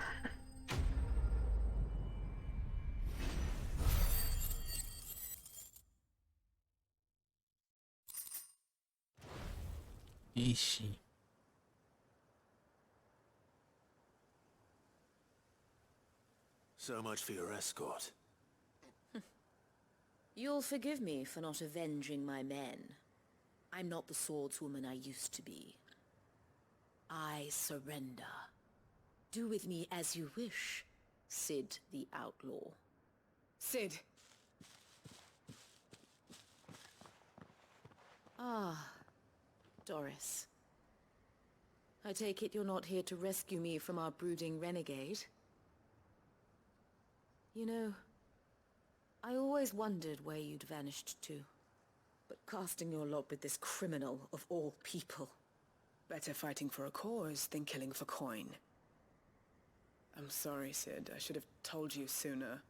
Ixi. So much for your escort. You'll forgive me for not avenging my men. I'm not the swordswoman I used to be. I surrender. Do with me as you wish, Sid the Outlaw. Sid! Ah, Doris. I take it you're not here to rescue me from our brooding renegade? You know, I always wondered where you'd vanished to. But casting your lot with this criminal of all people. Better fighting for a cause than killing for coin. I'm sorry, Sid. I should have told you sooner.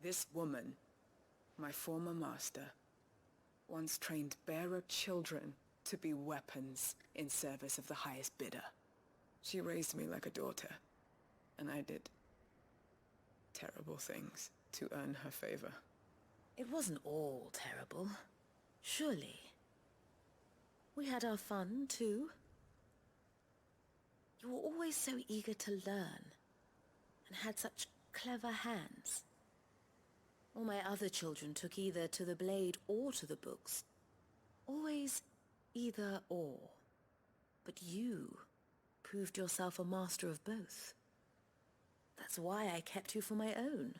This woman, my former master, once trained bearer children to be weapons in service of the highest bidder. She raised me like a daughter, and I did terrible things to earn her favor. It wasn't all terrible, surely. We had our fun, too. You were always so eager to learn, and had such clever hands. All my other children took either to the blade or to the books. Always either or. But you proved yourself a master of both. That's why I kept you for my own.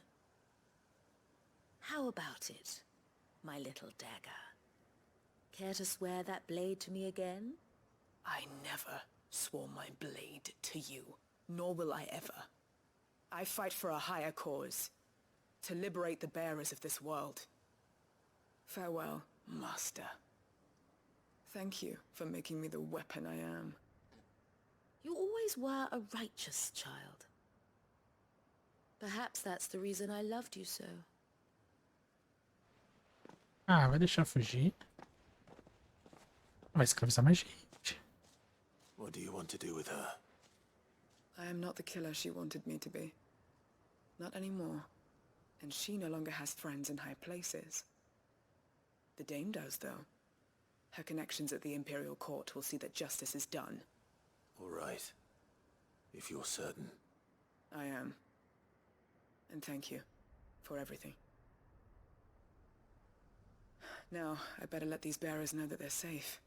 How about it, my little dagger? Care to swear that blade to me again? I never swore my blade to you, nor will I ever. I fight for a higher cause, to liberate the bearers of this world. Farewell, Master. Thank you for making me the weapon I am. You always were a righteous child. Perhaps that's the reason I loved you so. Ah, vai deixar fugir? Vai escravizar mais gente. What do you want to do with her? I am not the killer she wanted me to be. Not anymore. And she no longer has friends in high places. The Dame does, though. Her connections at the Imperial Court will see that justice is done. All right. If you're certain. I am. And thank you for everything. Now, I better let these bearers know that they're safe.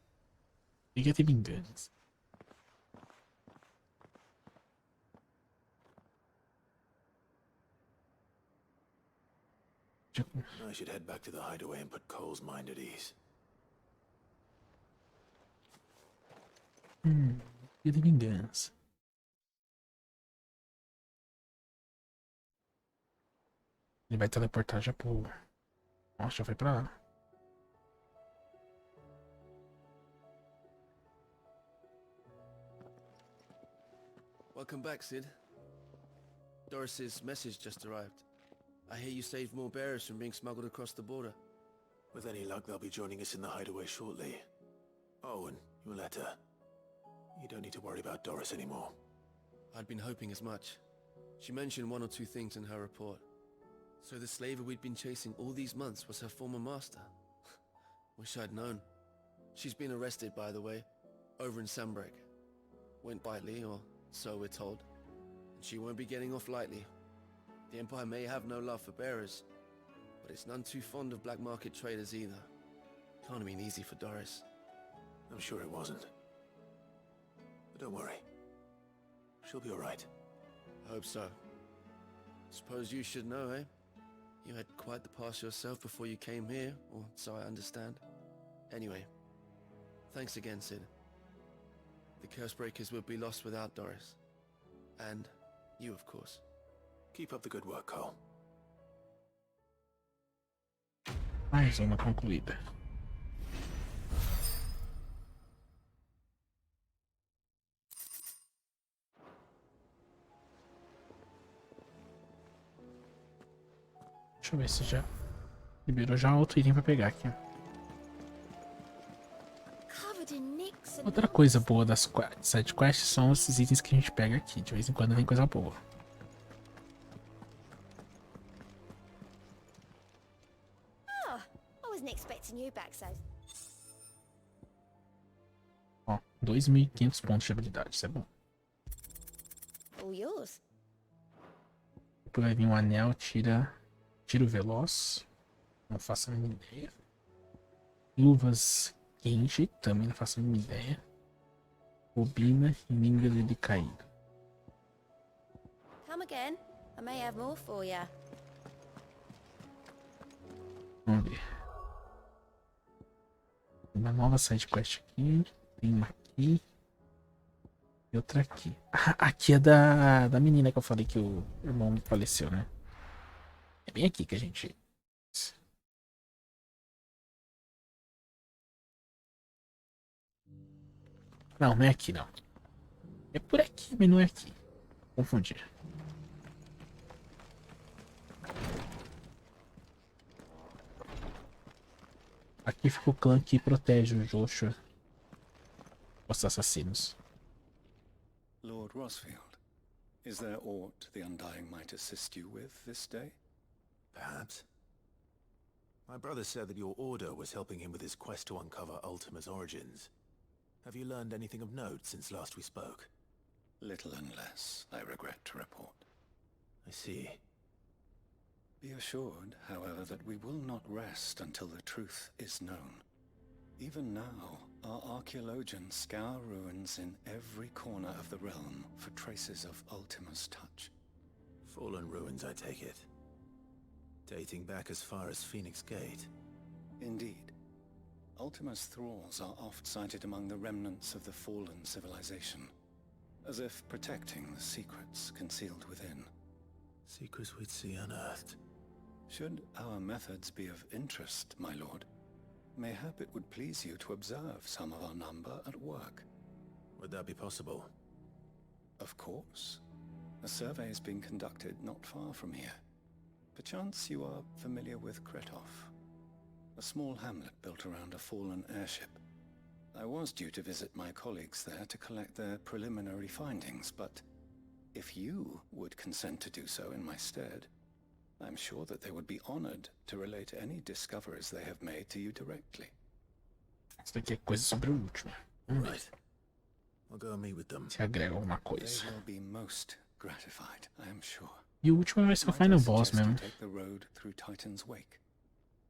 Liga de vingança. I should head back to the hideaway and put Cole's mind at ease. Liga de vingança. Ele vai teleportar já pro... Nossa, já foi pra lá. Welcome back, Sid. Doris's message just arrived. I hear you saved more bearers from being smuggled across the border. With any luck, they'll be joining us in the hideaway shortly. Oh, and your letter. You don't need to worry about Doris anymore. I'd been hoping as much. She mentioned one or two things in her report. So the slaver we'd been chasing all these months was her former master. Wish I'd known. She's been arrested, by the way, over in Sambrek. Went quietly, or so we're told. And she won't be getting off lightly. The Empire may have no love for bearers, but it's none too fond of black market traders either. Can't have been easy for Doris. I'm sure it wasn't. But don't worry. She'll be all right. I hope so. Suppose you should know, eh? You had quite the past yourself before you came here, or so I understand. Anyway, thanks again, Sid. The Cursebreakers would be lost without Doris. And you, of course. Keep up the good work, Cole. Mais uma concluída. Deixa eu ver se já liberou já outro item pra pegar aqui. Outra coisa boa das side quests são esses itens que a gente pega aqui. De vez em quando tem coisa boa. Oh, I wasn't expecting you back, so. Ó, 2.500 pontos de habilidade, isso é bom. All yours. Depois vai vir um anel, tiro veloz. Não faço a mínima ideia. Luvas Genji, também não faço a mínima ideia. Bobina e língua de caído. Come again. I may have more for ya. Vamos ver. Tem uma nova side quest aqui. Tem uma aqui. E outra aqui. Ah, aqui é da menina que eu falei que o irmão faleceu, né? É bem aqui que a gente... Não, não é aqui não. É por aqui, mas não é aqui. Confundi. Aqui fica o clã que protege o Joshua dos assassinos. Lord Rosfield, is there aught the Undying might assist you with this day? Perhaps. My brother said that your order was helping him with his quest to uncover Ultima's origins. Have you learned anything of note since last we spoke? Little and less, I regret to report. I see. Be assured, however, that we will not rest until the truth is known. Even now, our archaeologians scour ruins in every corner of the realm for traces of Ultima's touch. Fallen ruins, I take it. Dating back as far as Phoenix Gate. Indeed. Ultima's thralls are oft sighted among the remnants of the fallen civilization, as if protecting the secrets concealed within. Secrets we'd see unearthed. Should our methods be of interest, my lord, mayhap it would please you to observe some of our number at work. Would that be possible? Of course. A survey is being conducted not far from here. Perchance you are familiar with Kretov, a small hamlet built around a fallen airship. I was due to visit my colleagues there to collect their preliminary findings, but if you would consent to do so in my stead, I'm sure that they would be honored to relate any discoveries they have made to you directly. Isso daqui é coisa sobre o último. Right. I'll go and meet with them. Se agrega alguma coisa. They will be most gratified, I am sure. E o último vai ser o final boss mesmo. Take the road through Titan's Wake.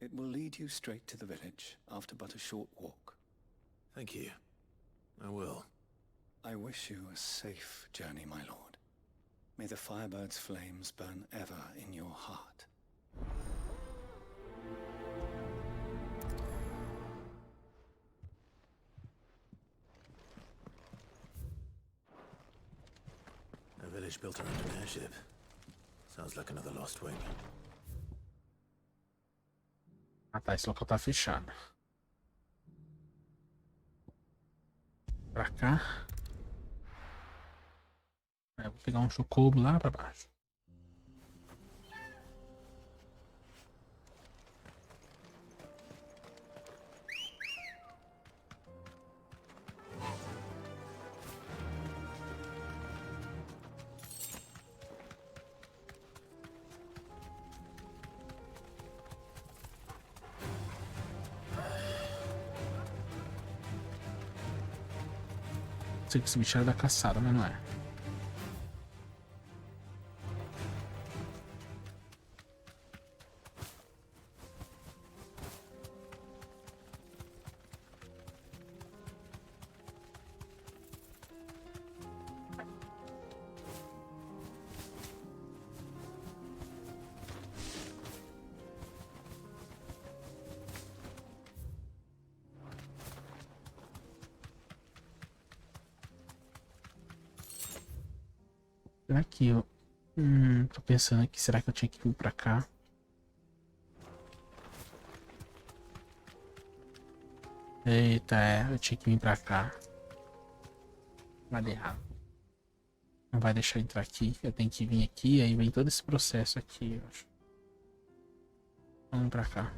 It will lead you straight to the village after but a short walk. Thank you. I will. I wish you a safe journey, my lord. May the Firebird's flames burn ever in your heart. A village built around an airship. Sounds like another lost wing. Ah tá, esse local tá fechado. Pra cá. Eu vou pegar um chocobo lá pra baixo. Sei que esse bicho era da caçada, mas não é. Será que eu... tô pensando aqui, será que eu tinha que vir pra cá? Eita, eu tinha que vir pra cá. Vai dar errado. Não vai deixar eu entrar aqui, eu tenho que vir aqui, aí vem todo esse processo aqui, eu acho. Vamos pra cá.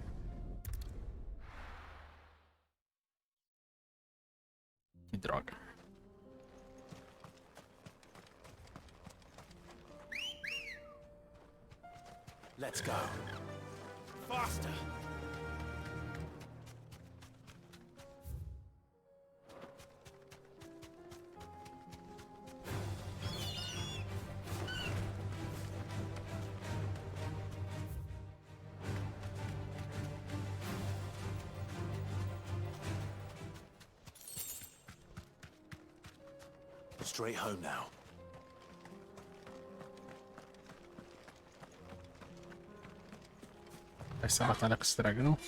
Que droga. Let's go. Faster! Straight home now. Essa batalha com esse dragão.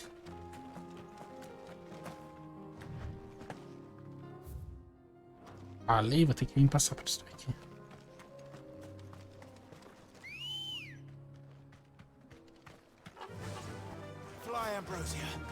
Falei, vou ter que vir passar por isso aqui. Fly, Ambrosia.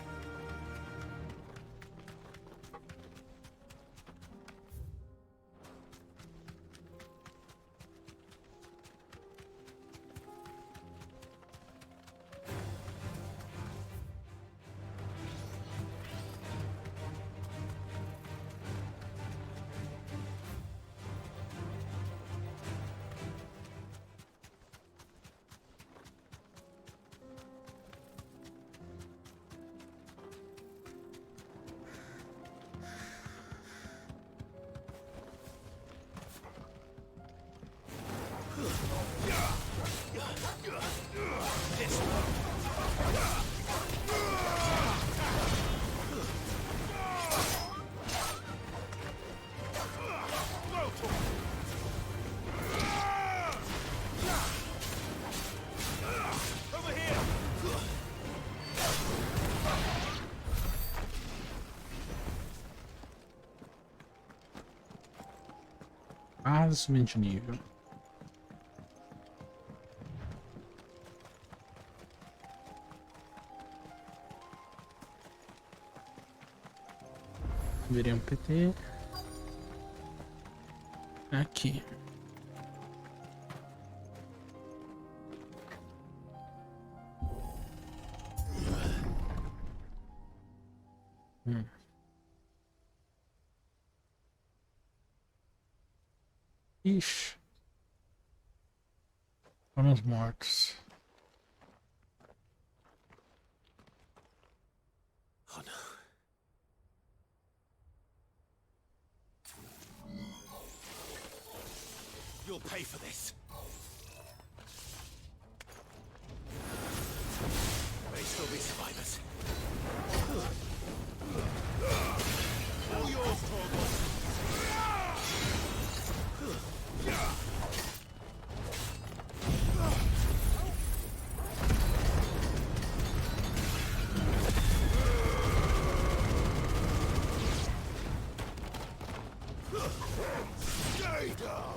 Ah, subir de nível. Virei um PT. Aqui. Ixi. Foram os mortos. Oh no. You'll pay for this. May still be survivors. All yours, Torgal. Stay down.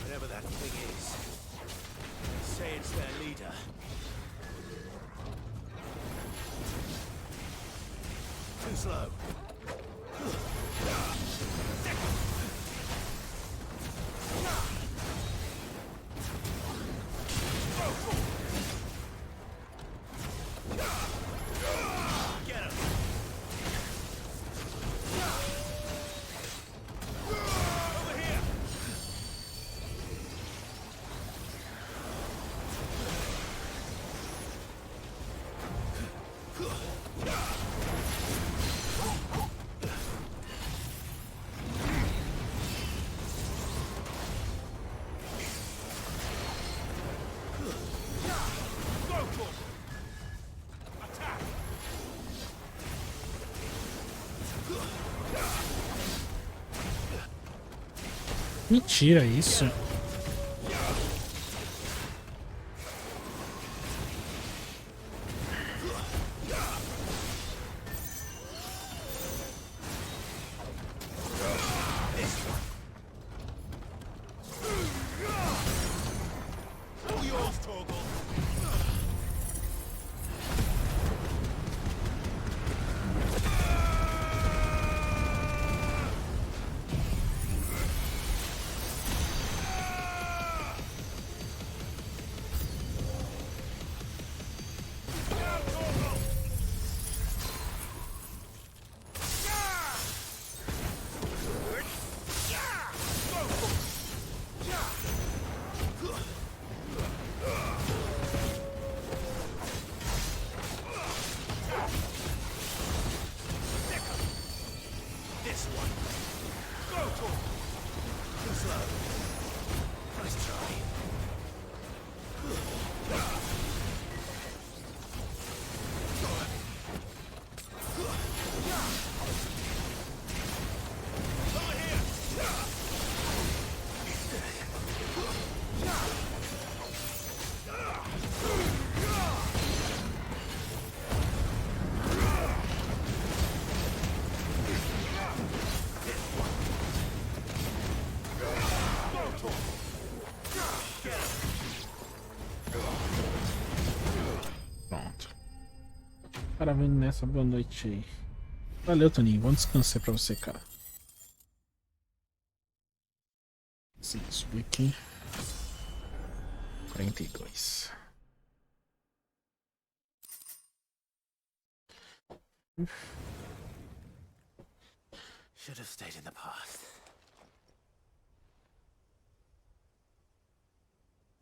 Whatever that thing is, say it's their leader. Too slow. Get him. Over here. Mentira isso. All yours, Torgal. This one. Go, Torgal. Too slow. Nice try. Over here. Pronto. Cara, vendo nessa, boa noite aí. Valeu, Toninho. Bom descanso aí pra você, cara. Sim, subir aqui. 42. Should have stayed in the past.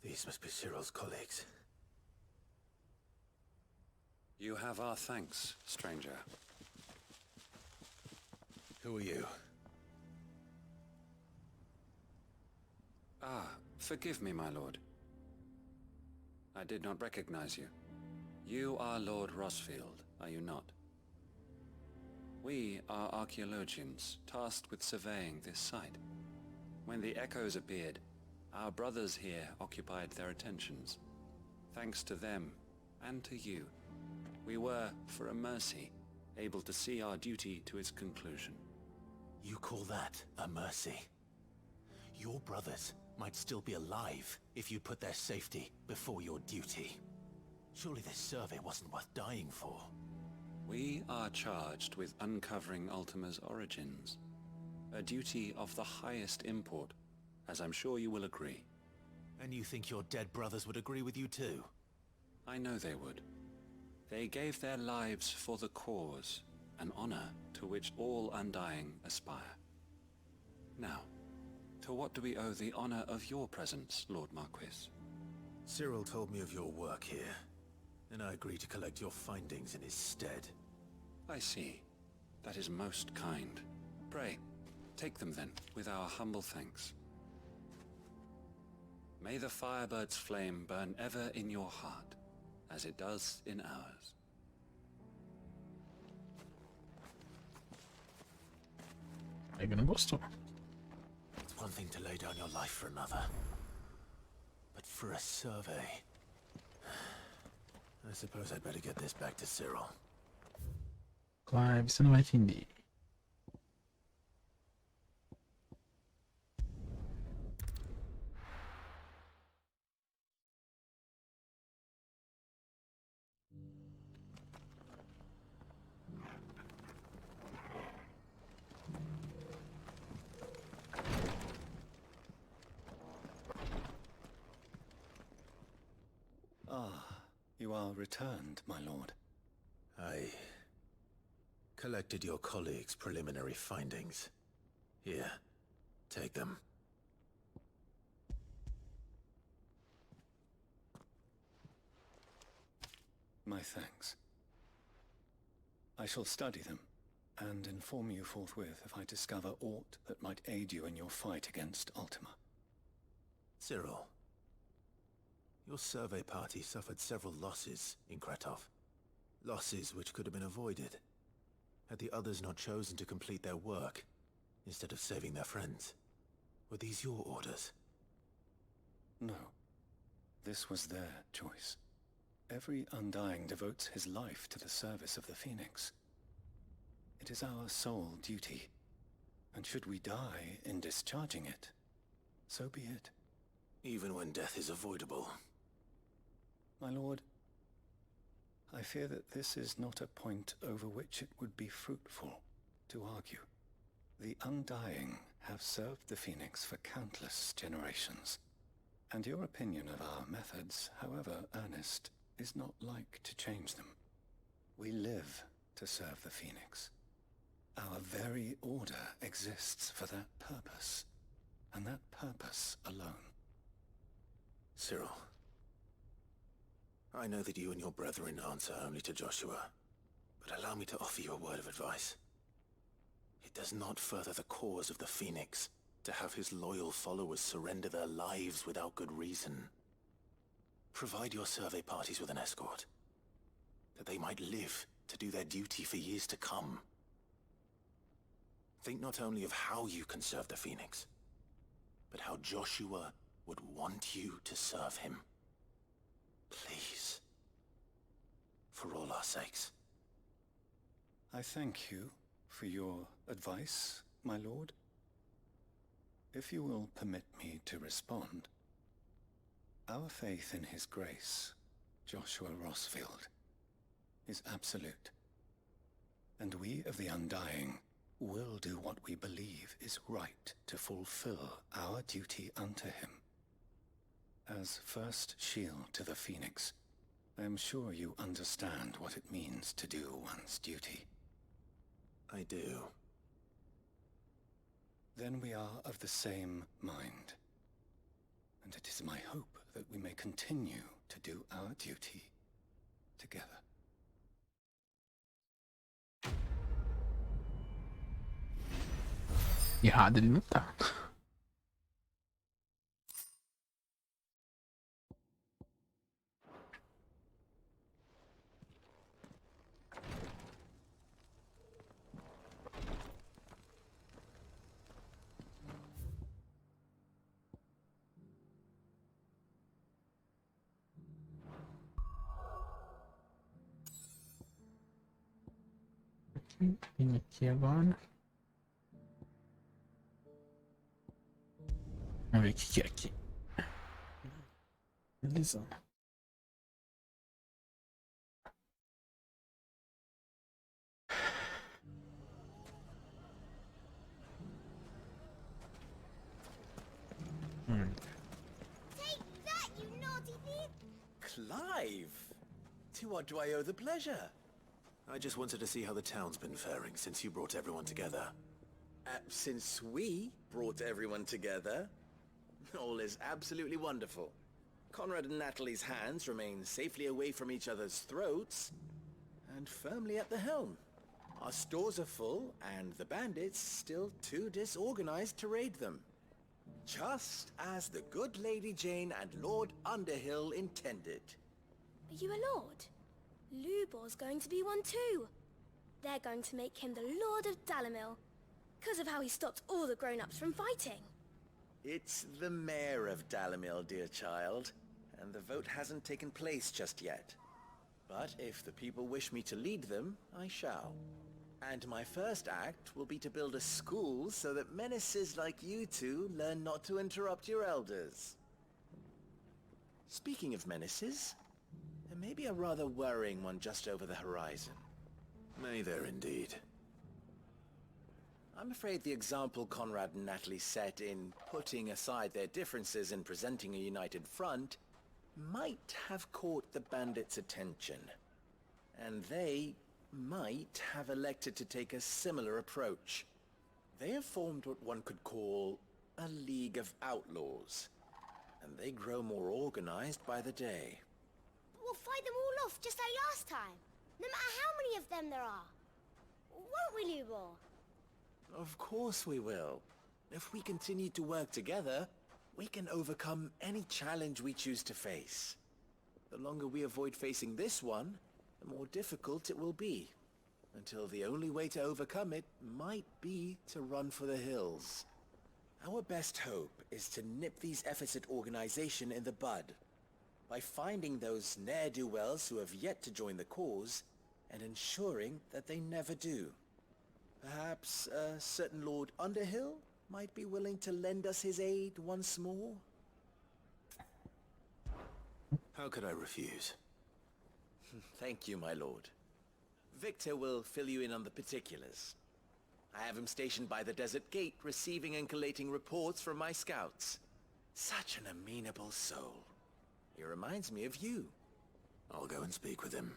These must be Cyril's colleagues. You have our thanks, stranger. Who are you? Ah, forgive me, my lord. I did not recognize you. You are Lord Rosfield, are you not? We are archaeologians, tasked with surveying this site. When the echoes appeared, our brothers here occupied their attentions. Thanks to them, and to you, we were, for a mercy, able to see our duty to its conclusion. You call that a mercy? Your brothers might still be alive if you put their safety before your duty. Surely this survey wasn't worth dying for. We are charged with uncovering Ultima's origins. A duty of the highest import, as I'm sure you will agree. And you think your dead brothers would agree with you too? I know they would. They gave their lives for the cause, an honor to which all Undying aspire. Now, to what do we owe the honor of your presence, Lord Marquis? Cyril told me of your work here, and I agreed to collect your findings in his stead. I see. That is most kind. Pray, take them then, with our humble thanks. May the Firebird's flame burn ever in your heart, as it does in ours. Ele não gostou. It's one thing to lay down your life for another, but for a survey... I suppose I'd better get this back to Cyril. Clive, você não vai entender. You are returned, my lord. I collected your colleagues' preliminary findings. Here, take them. My thanks. I shall study them, and inform you forthwith if I discover aught that might aid you in your fight against Ultima. Cyril, your survey party suffered several losses in Kretov. Losses which could have been avoided, had the others not chosen to complete their work, instead of saving their friends. Were these your orders? No. This was their choice. Every Undying devotes his life to the service of the Phoenix. It is our sole duty, and should we die in discharging it, so be it. Even when death is avoidable. My lord, I fear that this is not a point over which it would be fruitful to argue. The Undying have served the Phoenix for countless generations, and your opinion of our methods, however earnest, is not like to change them. We live to serve the Phoenix. Our very order exists for that purpose, and that purpose alone. Cyril, I know that you and your brethren answer only to Joshua, but allow me to offer you a word of advice. It does not further the cause of the Phoenix to have his loyal followers surrender their lives without good reason. Provide your survey parties with an escort, that they might live to do their duty for years to come. Think not only of how you can serve the Phoenix, but how Joshua would want you to serve him. Please. For all our sakes. I thank you for your advice, my lord. If you will permit me to respond, our faith in his grace, Joshua Rosfield, is absolute. And we of the Undying will do what we believe is right to fulfill our duty unto him. As first shield to the Phoenix, I am sure you understand what it means to do one's duty. I do. Then we are of the same mind. And it is my hope that we may continue to do our duty together. Errado ele não tá. Tem aqui agora. Vamos ver o que é aqui. Beleza. Take that, you naughty thief! Clive! To what do I owe the pleasure? I just wanted to see how the town's been faring since you brought everyone together. Since we brought everyone together, all is absolutely wonderful. Conrad and Natalie's hands remain safely away from each other's throats, and firmly at the helm. Our stores are full, and the bandits still too disorganized to raid them. Just as the good Lady Jane and Lord Underhill intended. Are you a lord? Lubor's going to be one too. They're going to make him the Lord of Dalamil, because of how he stopped all the grown-ups from fighting. It's the mayor of Dalamil, dear child, and the vote hasn't taken place just yet. But if the people wish me to lead them, I shall. And my first act will be to build a school so that menaces like you two learn not to interrupt your elders. Speaking of menaces, there may be a rather worrying one just over the horizon. May there indeed. I'm afraid the example Conrad and Natalie set in putting aside their differences and presenting a united front might have caught the bandits' attention. And they might have elected to take a similar approach. They have formed what one could call a League of Outlaws, and they grow more organized by the day. We'll fight them all off just like last time, no matter how many of them there are. Won't we, Lubor? Of course we will. If we continue to work together, we can overcome any challenge we choose to face. The longer we avoid facing this one, the more difficult it will be, until the only way to overcome it might be to run for the hills. Our best hope is to nip these efforts at organization in the bud, by finding those ne'er-do-wells who have yet to join the cause, and ensuring that they never do. Perhaps a certain Lord Underhill might be willing to lend us his aid once more? How could I refuse? Thank you, my lord. Victor will fill you in on the particulars. I have him stationed by the desert gate, receiving and collating reports from my scouts. Such an amenable soul. He reminds me of you. I'll go and speak with him.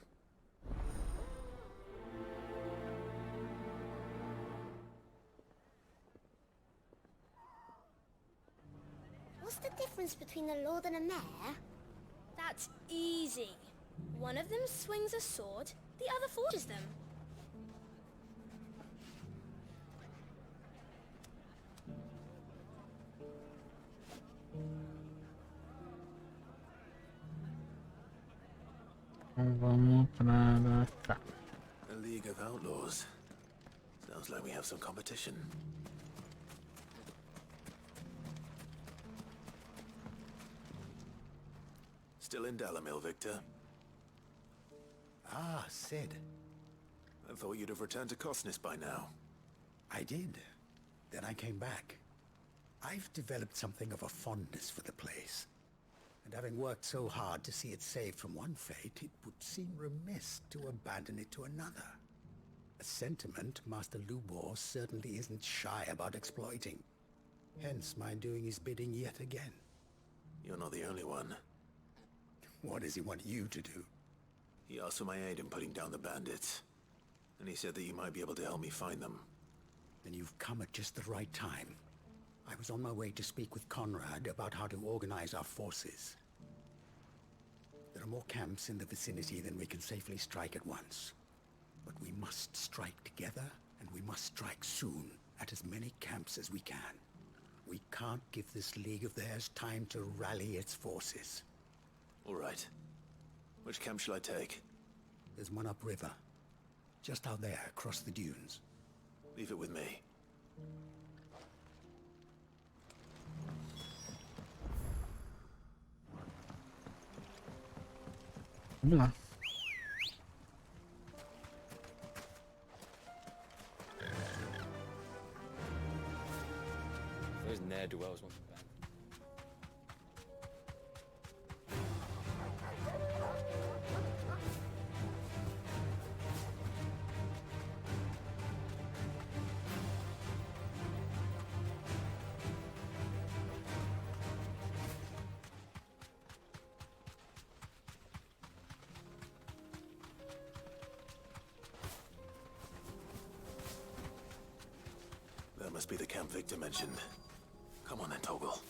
What's the difference between a lord and a mayor? That's easy. One of them swings a sword, the other forges them. Vamos pra cá. A League of Outlaws. Sounds like we have some competition. Still in Dalamil, Victor? Ah, Sid. I thought you'd have returned to Cosnis by now. I did. Then I came back. I've developed something of a fondness for the place. And having worked so hard to see it saved from one fate, it would seem remiss to abandon it to another. A sentiment Master Lubor certainly isn't shy about exploiting. Hence my doing his bidding yet again. You're not the only one. What does he want you to do? He asked for my aid in putting down the bandits. And he said that you might be able to help me find them. Then you've come at just the right time. I was on my way to speak with Conrad about how to organize our forces. There are more camps in the vicinity than we can safely strike at once. But we must strike together, and we must strike soon, at as many camps as we can. We can't give this league of theirs time to rally its forces. All right. Which camp shall I take? There's one upriver. Just out there, across the dunes. Leave it with me. Vamos lá. Those ne'er-do-wells want to ban. That must be the camp Victor mentioned. Come on then, Toggle.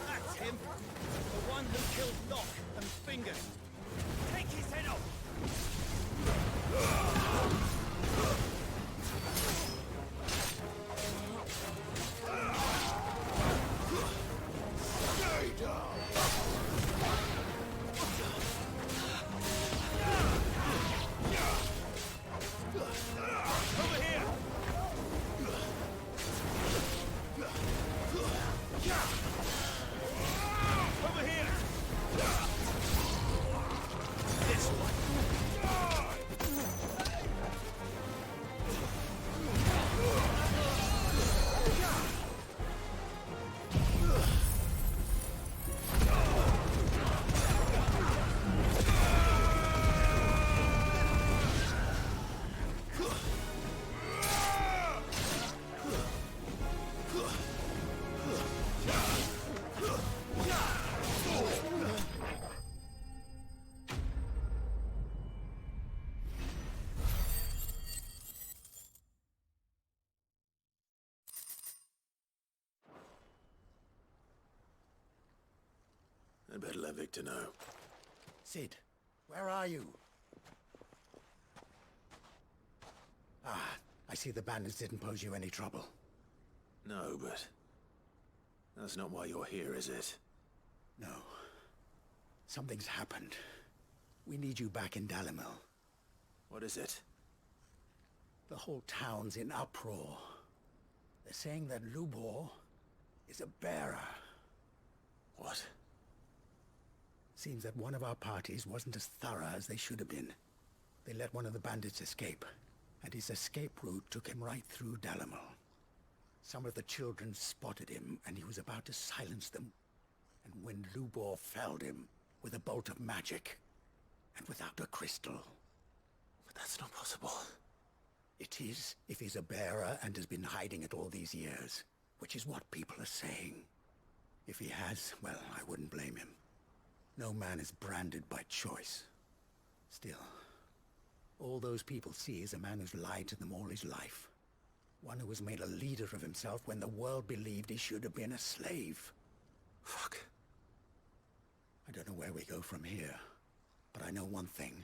That's him! The one who killed Locke and Fingers! Take his head off! Stay down! Over here! Over here! This one! I'd better let Victor know. Sid, where are you? Ah, I see the bandits didn't pose you any trouble. No, but... that's not why you're here, is it? No. Something's happened. We need you back in Dalimil. What is it? The whole town's in uproar. They're saying that Lubor is a bearer. What? Seems that one of our parties wasn't as thorough as they should have been. They let one of the bandits escape, and his escape route took him right through Dalimil. Some of the children spotted him, and he was about to silence them. And when Lubor felled him with a bolt of magic, and without a crystal. But that's not possible. It is, if he's a bearer and has been hiding it all these years, which is what people are saying. If he has, well, I wouldn't blame him. No man is branded by choice. Still, all those people see is a man who's lied to them all his life. One who was made a leader of himself when the world believed he should have been a slave. Fuck. I don't know where we go from here, but I know one thing.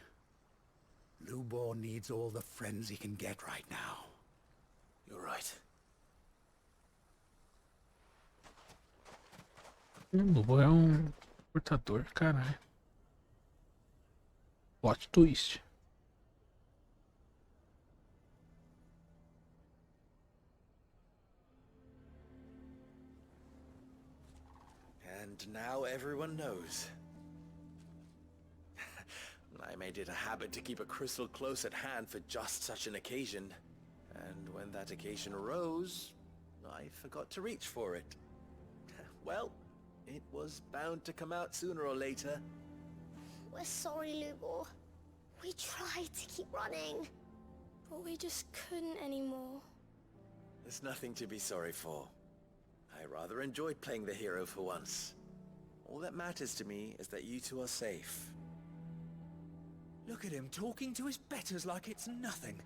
Lubor needs all the friends he can get right now. You're right. Lobo é portador, caralho. Plot twist. And now everyone knows. I made it a habit to keep a crystal close at hand for just such an occasion. And when that occasion arose, I forgot to reach for it. Well, it was bound to come out sooner or later. We're sorry, Lubor. We tried to keep running. But we just couldn't anymore. There's nothing to be sorry for. I rather enjoyed playing the hero for once. All that matters to me is that you two are safe. Look at him talking to his betters like it's nothing.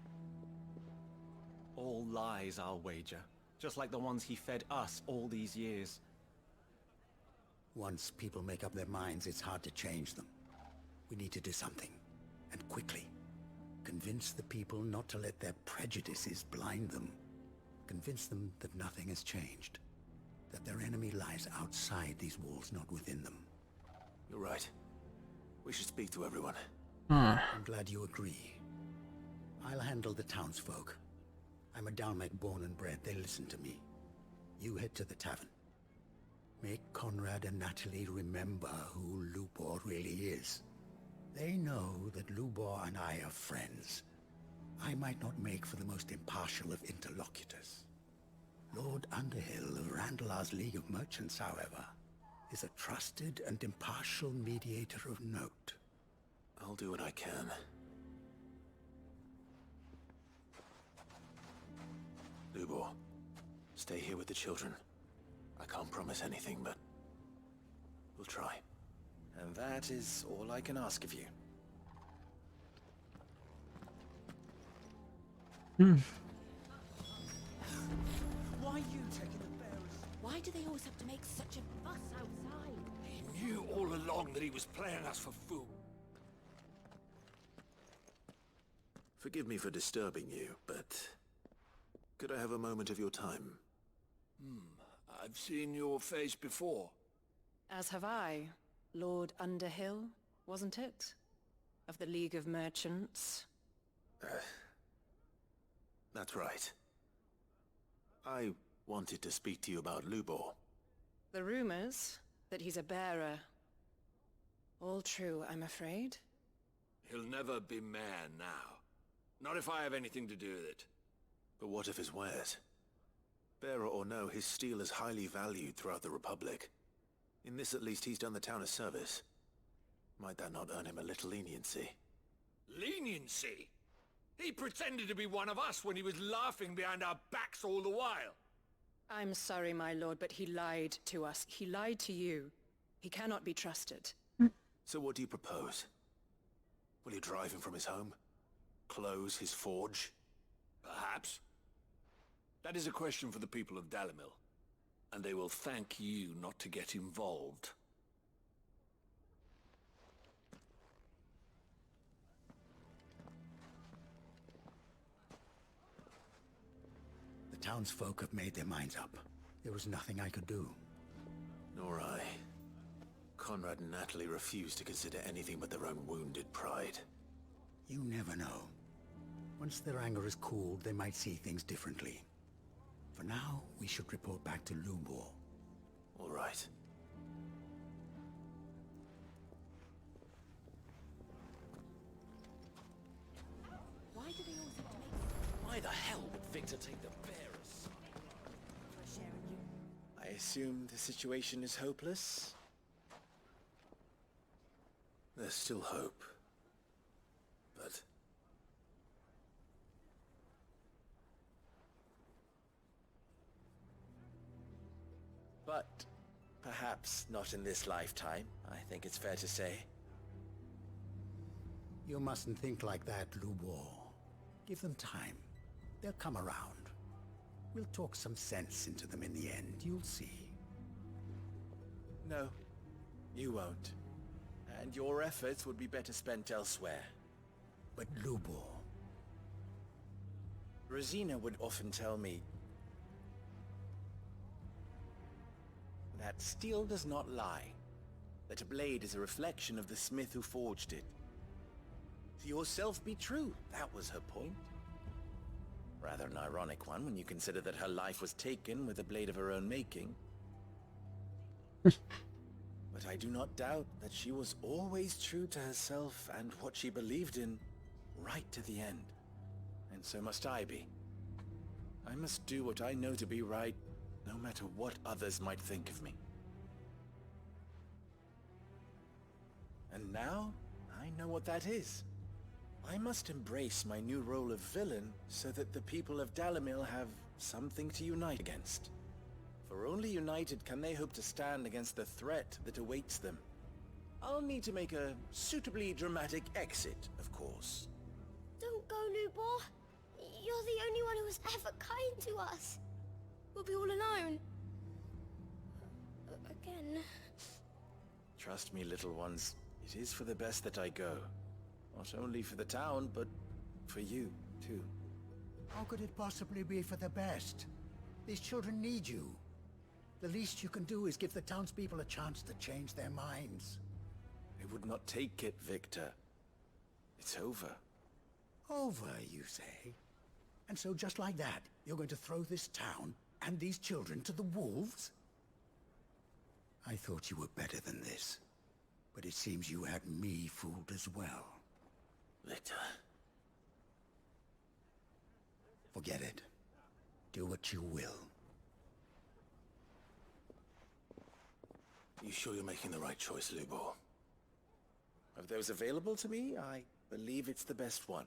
All lies, I'll wager. Just like the ones he fed us all these years. Once people make up their minds, it's hard to change them. We need to do something, and quickly. Convince the people not to let their prejudices blind them. Convince them that nothing has changed. That their enemy lies outside these walls, not within them. You're right. We should speak to everyone. I'm glad you agree. I'll handle the townsfolk. I'm a Dalmec born and bred. They listen to me. You head to the tavern. Make Conrad and Natalie remember who Lubor really is. They know that Lubor and I are friends. I might not make for the most impartial of interlocutors. Lord Underhill of Randalar's League of Merchants, however, is a trusted and impartial mediator of note. I'll do what I can. Lubor, stay here with the children. I can't promise anything, but we'll try. And that is all I can ask of you. Why are you taking the bearers? Why do they always have to make such a fuss outside? He knew all along that he was playing us for fool. Forgive me for disturbing you, but could I have a moment of your time? I've seen your face before. As have I. Lord Underhill, wasn't it? Of the League of Merchants. That's right. I wanted to speak to you about Lubor. The rumors that he's a bearer. All true, I'm afraid. He'll never be mayor now. Not if I have anything to do with it. But what of his wares? Bearer or no, his steel is highly valued throughout the Republic. In this, at least, he's done the town a service. Might that not earn him a little leniency? Leniency? He pretended to be one of us when he was laughing behind our backs all the while. I'm sorry, my lord, but he lied to us. He lied to you. He cannot be trusted. So what do you propose? Will you drive him from his home? Close his forge? Perhaps. That is a question for the people of Dalimil. And they will thank you not to get involved. The townsfolk have made their minds up. There was nothing I could do. Nor I. Conrad and Natalie refuse to consider anything but their own wounded pride. You never know. Once their anger is cooled, they might see things differently. For now, we should report back to Lubor. All right. Why do they always have to make... Why the hell would Victor take the bearers? I assume the situation is hopeless? There's still hope. But... But perhaps not in this lifetime, I think it's fair to say. You mustn't think like that, Lubor. Give them time. They'll come around. We'll talk some sense into them in the end, you'll see. No, you won't. And your efforts would be better spent elsewhere. But Lubor... Rosina would often tell me that steel does not lie, that a blade is a reflection of the smith who forged it. To yourself be true, that was her point. Rather an ironic one when you consider that her life was taken with a blade of her own making. But I do not doubt that she was always true to herself and what she believed in, right to the end. And so must I be. I must do what I know to be right, no matter what others might think of me. And now, I know what that is. I must embrace my new role of villain so that the people of Dalimil have something to unite against. For only united can they hope to stand against the threat that awaits them. I'll need to make a suitably dramatic exit, of course. Don't go, Lubor. You're the only one who was ever kind to us. We'll be all alone. Again. Trust me, little ones. It is for the best that I go. Not only for the town, but For you, too. How could it possibly be for the best? These children need you. The least you can do is give the townspeople a chance to change their minds. I would not take it, Victor. It's over. Over, you say? And so just like that, you're going to throw this town and these children to the wolves? I thought you were better than this. But it seems you had me fooled as well. Victor. Forget it. Do what you will. You sure you're making the right choice, Lubor? Of those available to me, I believe it's the best one.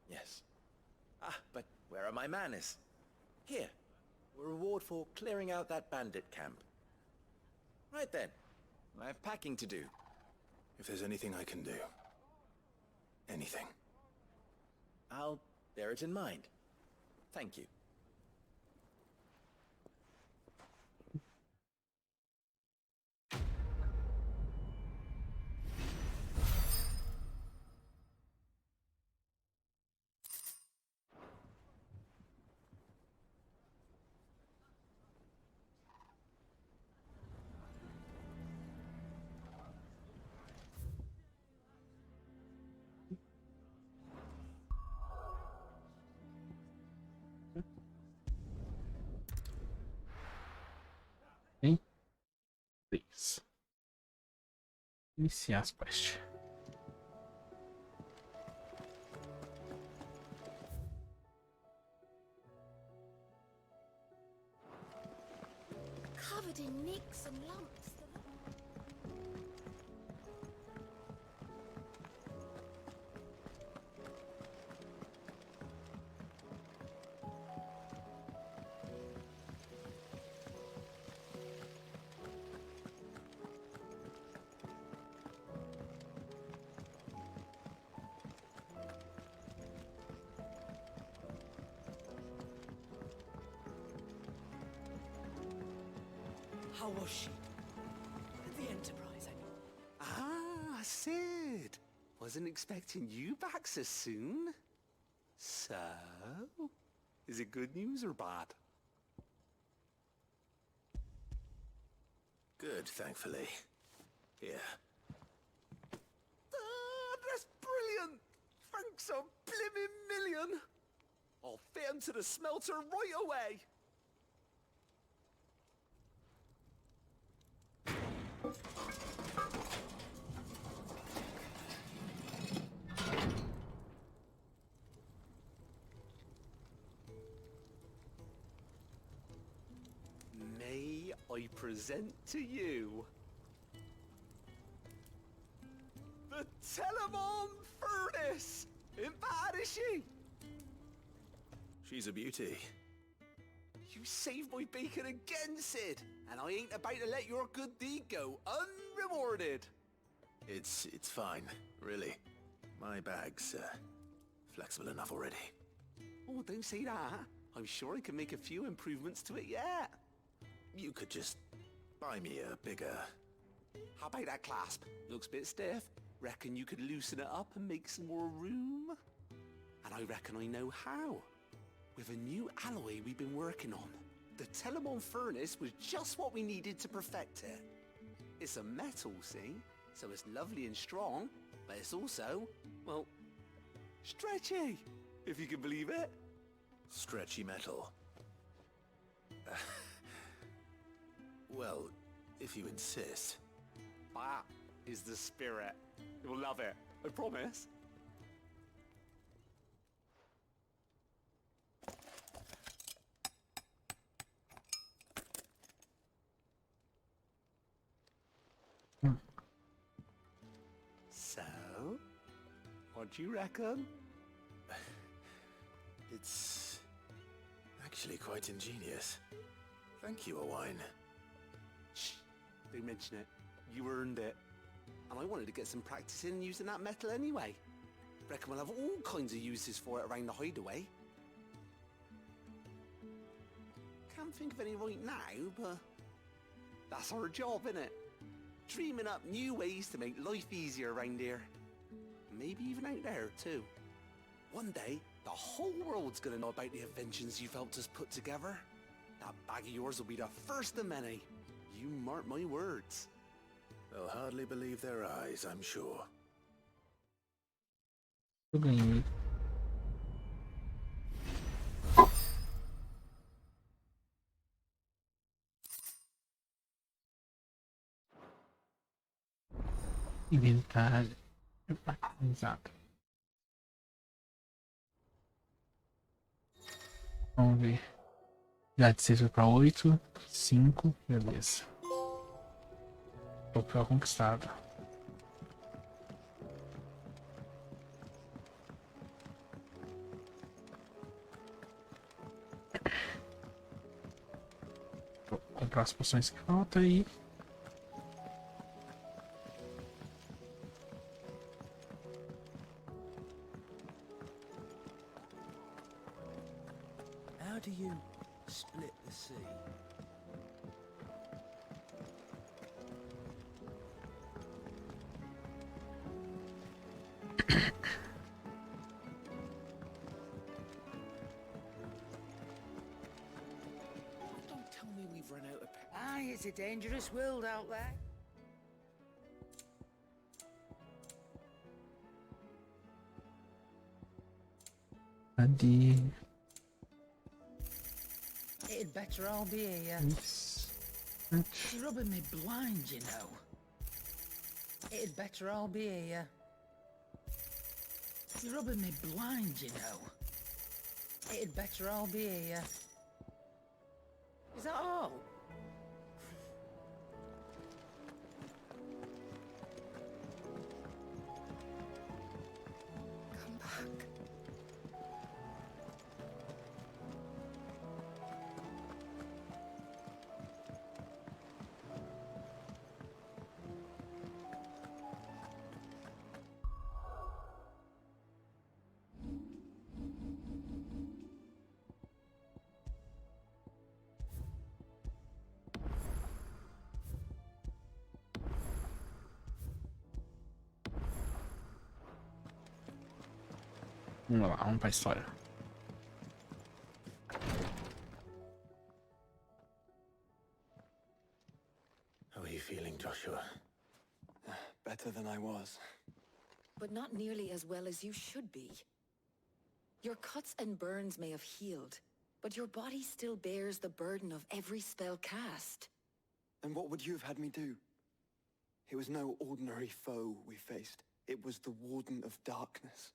Yes. Ah, but where are my manners? Here. A reward for clearing out that bandit camp. Right then. I have packing to do. If there's anything I can do. Anything. I'll bear it in mind. Thank you. Hein? Please. Iniciar as quests. Covered in nicks and lumps. How was she? The Enterprise, I mean. Ah, Sid. Wasn't expecting you back so soon. So, is it good news or bad? Good, thankfully. Here. Ah, that's brilliant. Thanks a blimmin' million. I'll fit 'em to the smelter right away. May I present to you the Telemon Furnace? Ain't bad, is she? She's a beauty. You saved my bacon again, Sid, and I ain't about to let your good deed go unrewarded. It's fine, really. My bag's flexible enough already. Oh, don't say that. I'm sure I can make a few improvements to it yet. You could just buy me a bigger... How about that clasp? Looks a bit stiff. Reckon you could loosen it up and make some more room? And I reckon I know how. With a new alloy we've been working on. The Telemon Furnace was just what we needed to perfect it. It's a metal, see? So it's lovely and strong, but it's also, well, stretchy, if you can believe it. Stretchy metal. Well, if you insist. That is the spirit. You'll love it, I promise. So, what do you reckon? It's actually quite ingenious. Thank you, Owain. Shh, don't mention it. You earned it. And I wanted to get some practice in using that metal anyway. Reckon we'll have all kinds of uses for it around the hideaway. Can't think of any right now, but that's our job, innit? Dreaming up new ways to make life easier around here. Maybe even out there, too. One day, the whole world's gonna know about the inventions you've helped us put together. That bag of yours will be the first of many. You mark my words. They'll hardly believe their eyes, I'm sure. Eu ganhei. Inventário. Exato. Vamos ver. Já de 6 foi pra 8. 5. Beleza. Troféu conquistado. Vou comprar as poções que faltam aí. How do you split the sea? Don't tell me we've run out of Aye, it's a dangerous world out there. Cadê? It'd better all be here. Isso. It's rubbing me blind, you know. It'd better all be here. It's rubbing me blind, you know. It'd better all be here. Is that all? Come back. Vamos lá, vamos pra história. How are you feeling, Joshua? Better than I was. But not nearly as well as you should be. Your cuts and burns may have healed, but your body still bears the burden of every spell cast. Then what would you have had me do? It was no ordinary foe we faced. It was the Warden of Darkness.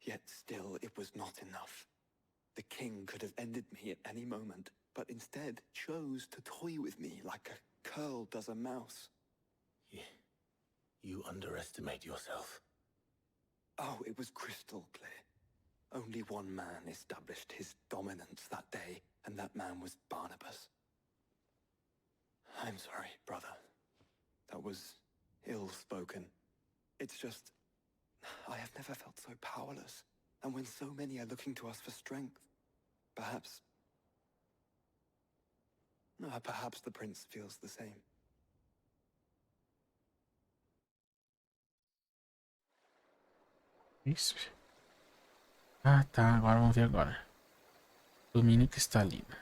Yet still, it was not enough. The king could have ended me at any moment, but instead chose to toy with me like a curl does a mouse. You underestimate yourself. Oh, it was crystal clear. Only one man established his dominance that day, and that man was Barnabas. I'm sorry, brother. That was ill-spoken. It's just, I have never felt so powerless. And when so many are looking to us for strength, perhaps the prince feels the same. Isso. Ah, tá. Agora vamos ver agora. Domínio cristalino.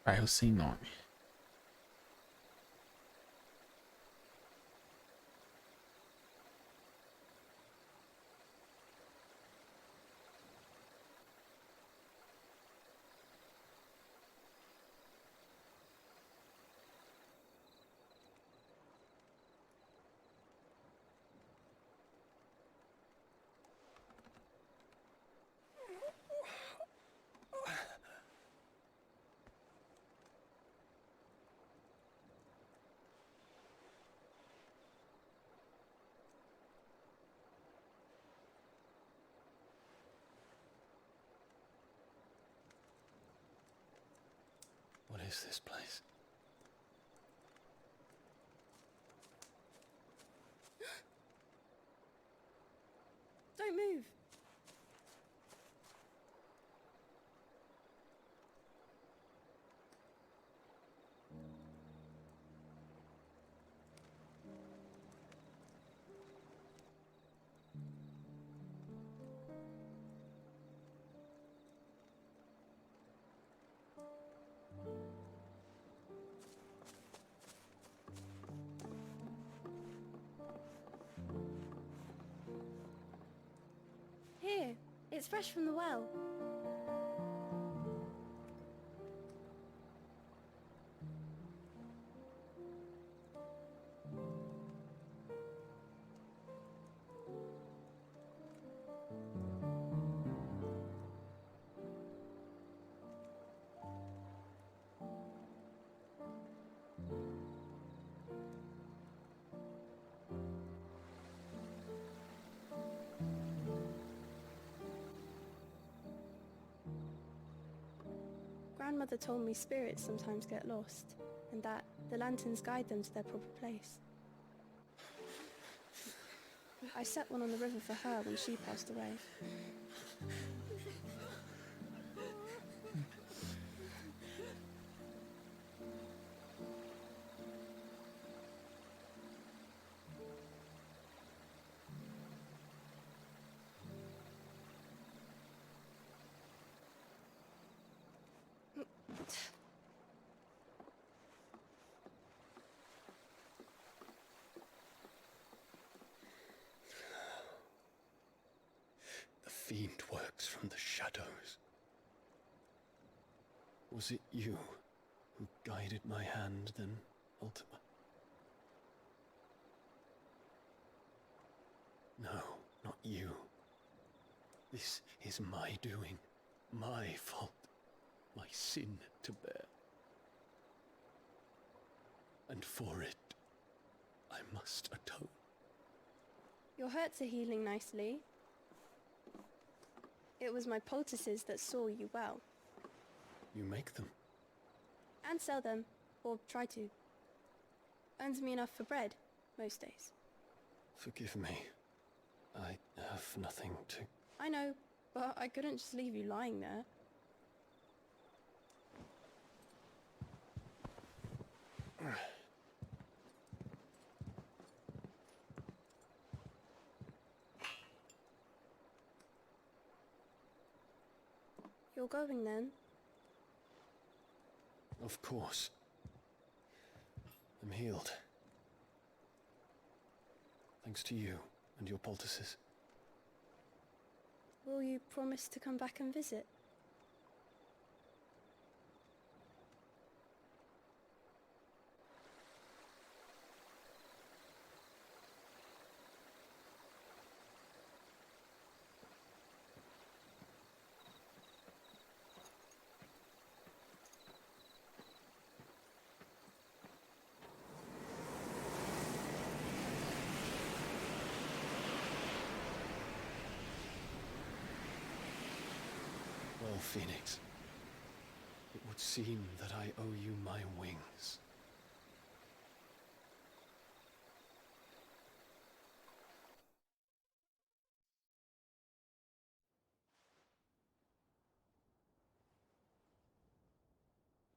Bairro sem nome. What is this place? Don't move. It's fresh from the well. Grandmother told me spirits sometimes get lost, and that the lanterns guide them to their proper place. I set one on the river for her when she passed away. The fiend works from the shadows. Was it you who guided my hand then, Ultima? No, not you. This is my doing, my fault, my sin to bear. And for it, I must atone. Your hurts are healing nicely. It was my poultices that saw you well. You make them? And sell them, or try to. Earns me enough for bread, most days. Forgive me. I have nothing to... I know, but I couldn't just leave you lying there. You're going then? Of course. I'm healed. Thanks to you and your poultices. Will you promise to come back and visit? Well, Phoenix, it would seem that I owe you my wings.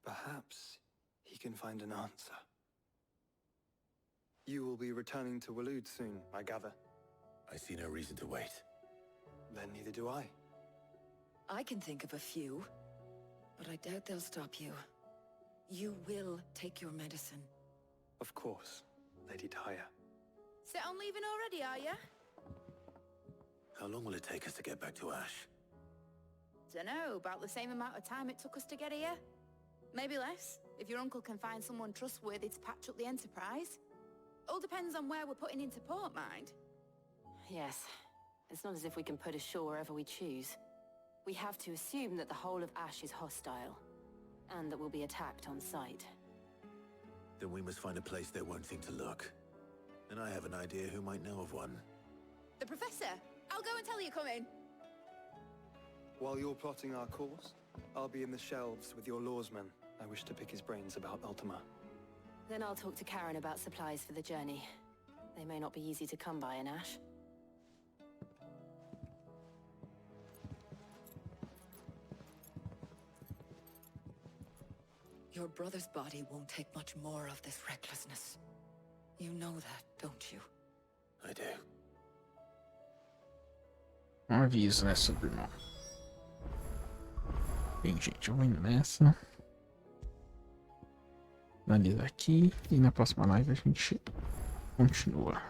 Perhaps he can find an answer. You will be returning to Waloed soon, I gather. I see no reason to wait. Then neither do I. I can think of a few, but I doubt they'll stop you. You will take your medicine. Of course, Lady Tyre. Set on leaving already, are ya? How long will it take us to get back to Ash? Dunno, about the same amount of time it took us to get here. Maybe less, if your uncle can find someone trustworthy to patch up the Enterprise. All depends on where we're putting into port, mind. Yes. It's not as if we can put ashore wherever we choose. We have to assume that the whole of Ash is hostile, and that we'll be attacked on sight. Then we must find a place they won't think to look. And I have an idea who might know of one. The Professor! I'll go and tell you come in. While you're plotting our course, I'll be in the shelves with your lawsman. I wish to pick his brains about Ultima. Then I'll talk to Karen about supplies for the journey. They may not be easy to come by in Ash. Your brother's body won't take much more of this recklessness. You know that, don't you? I do. Um aviso, né, sobre o irmão. Bem, gente, eu vou indo nessa. Finaliza aqui e na próxima live a gente continua.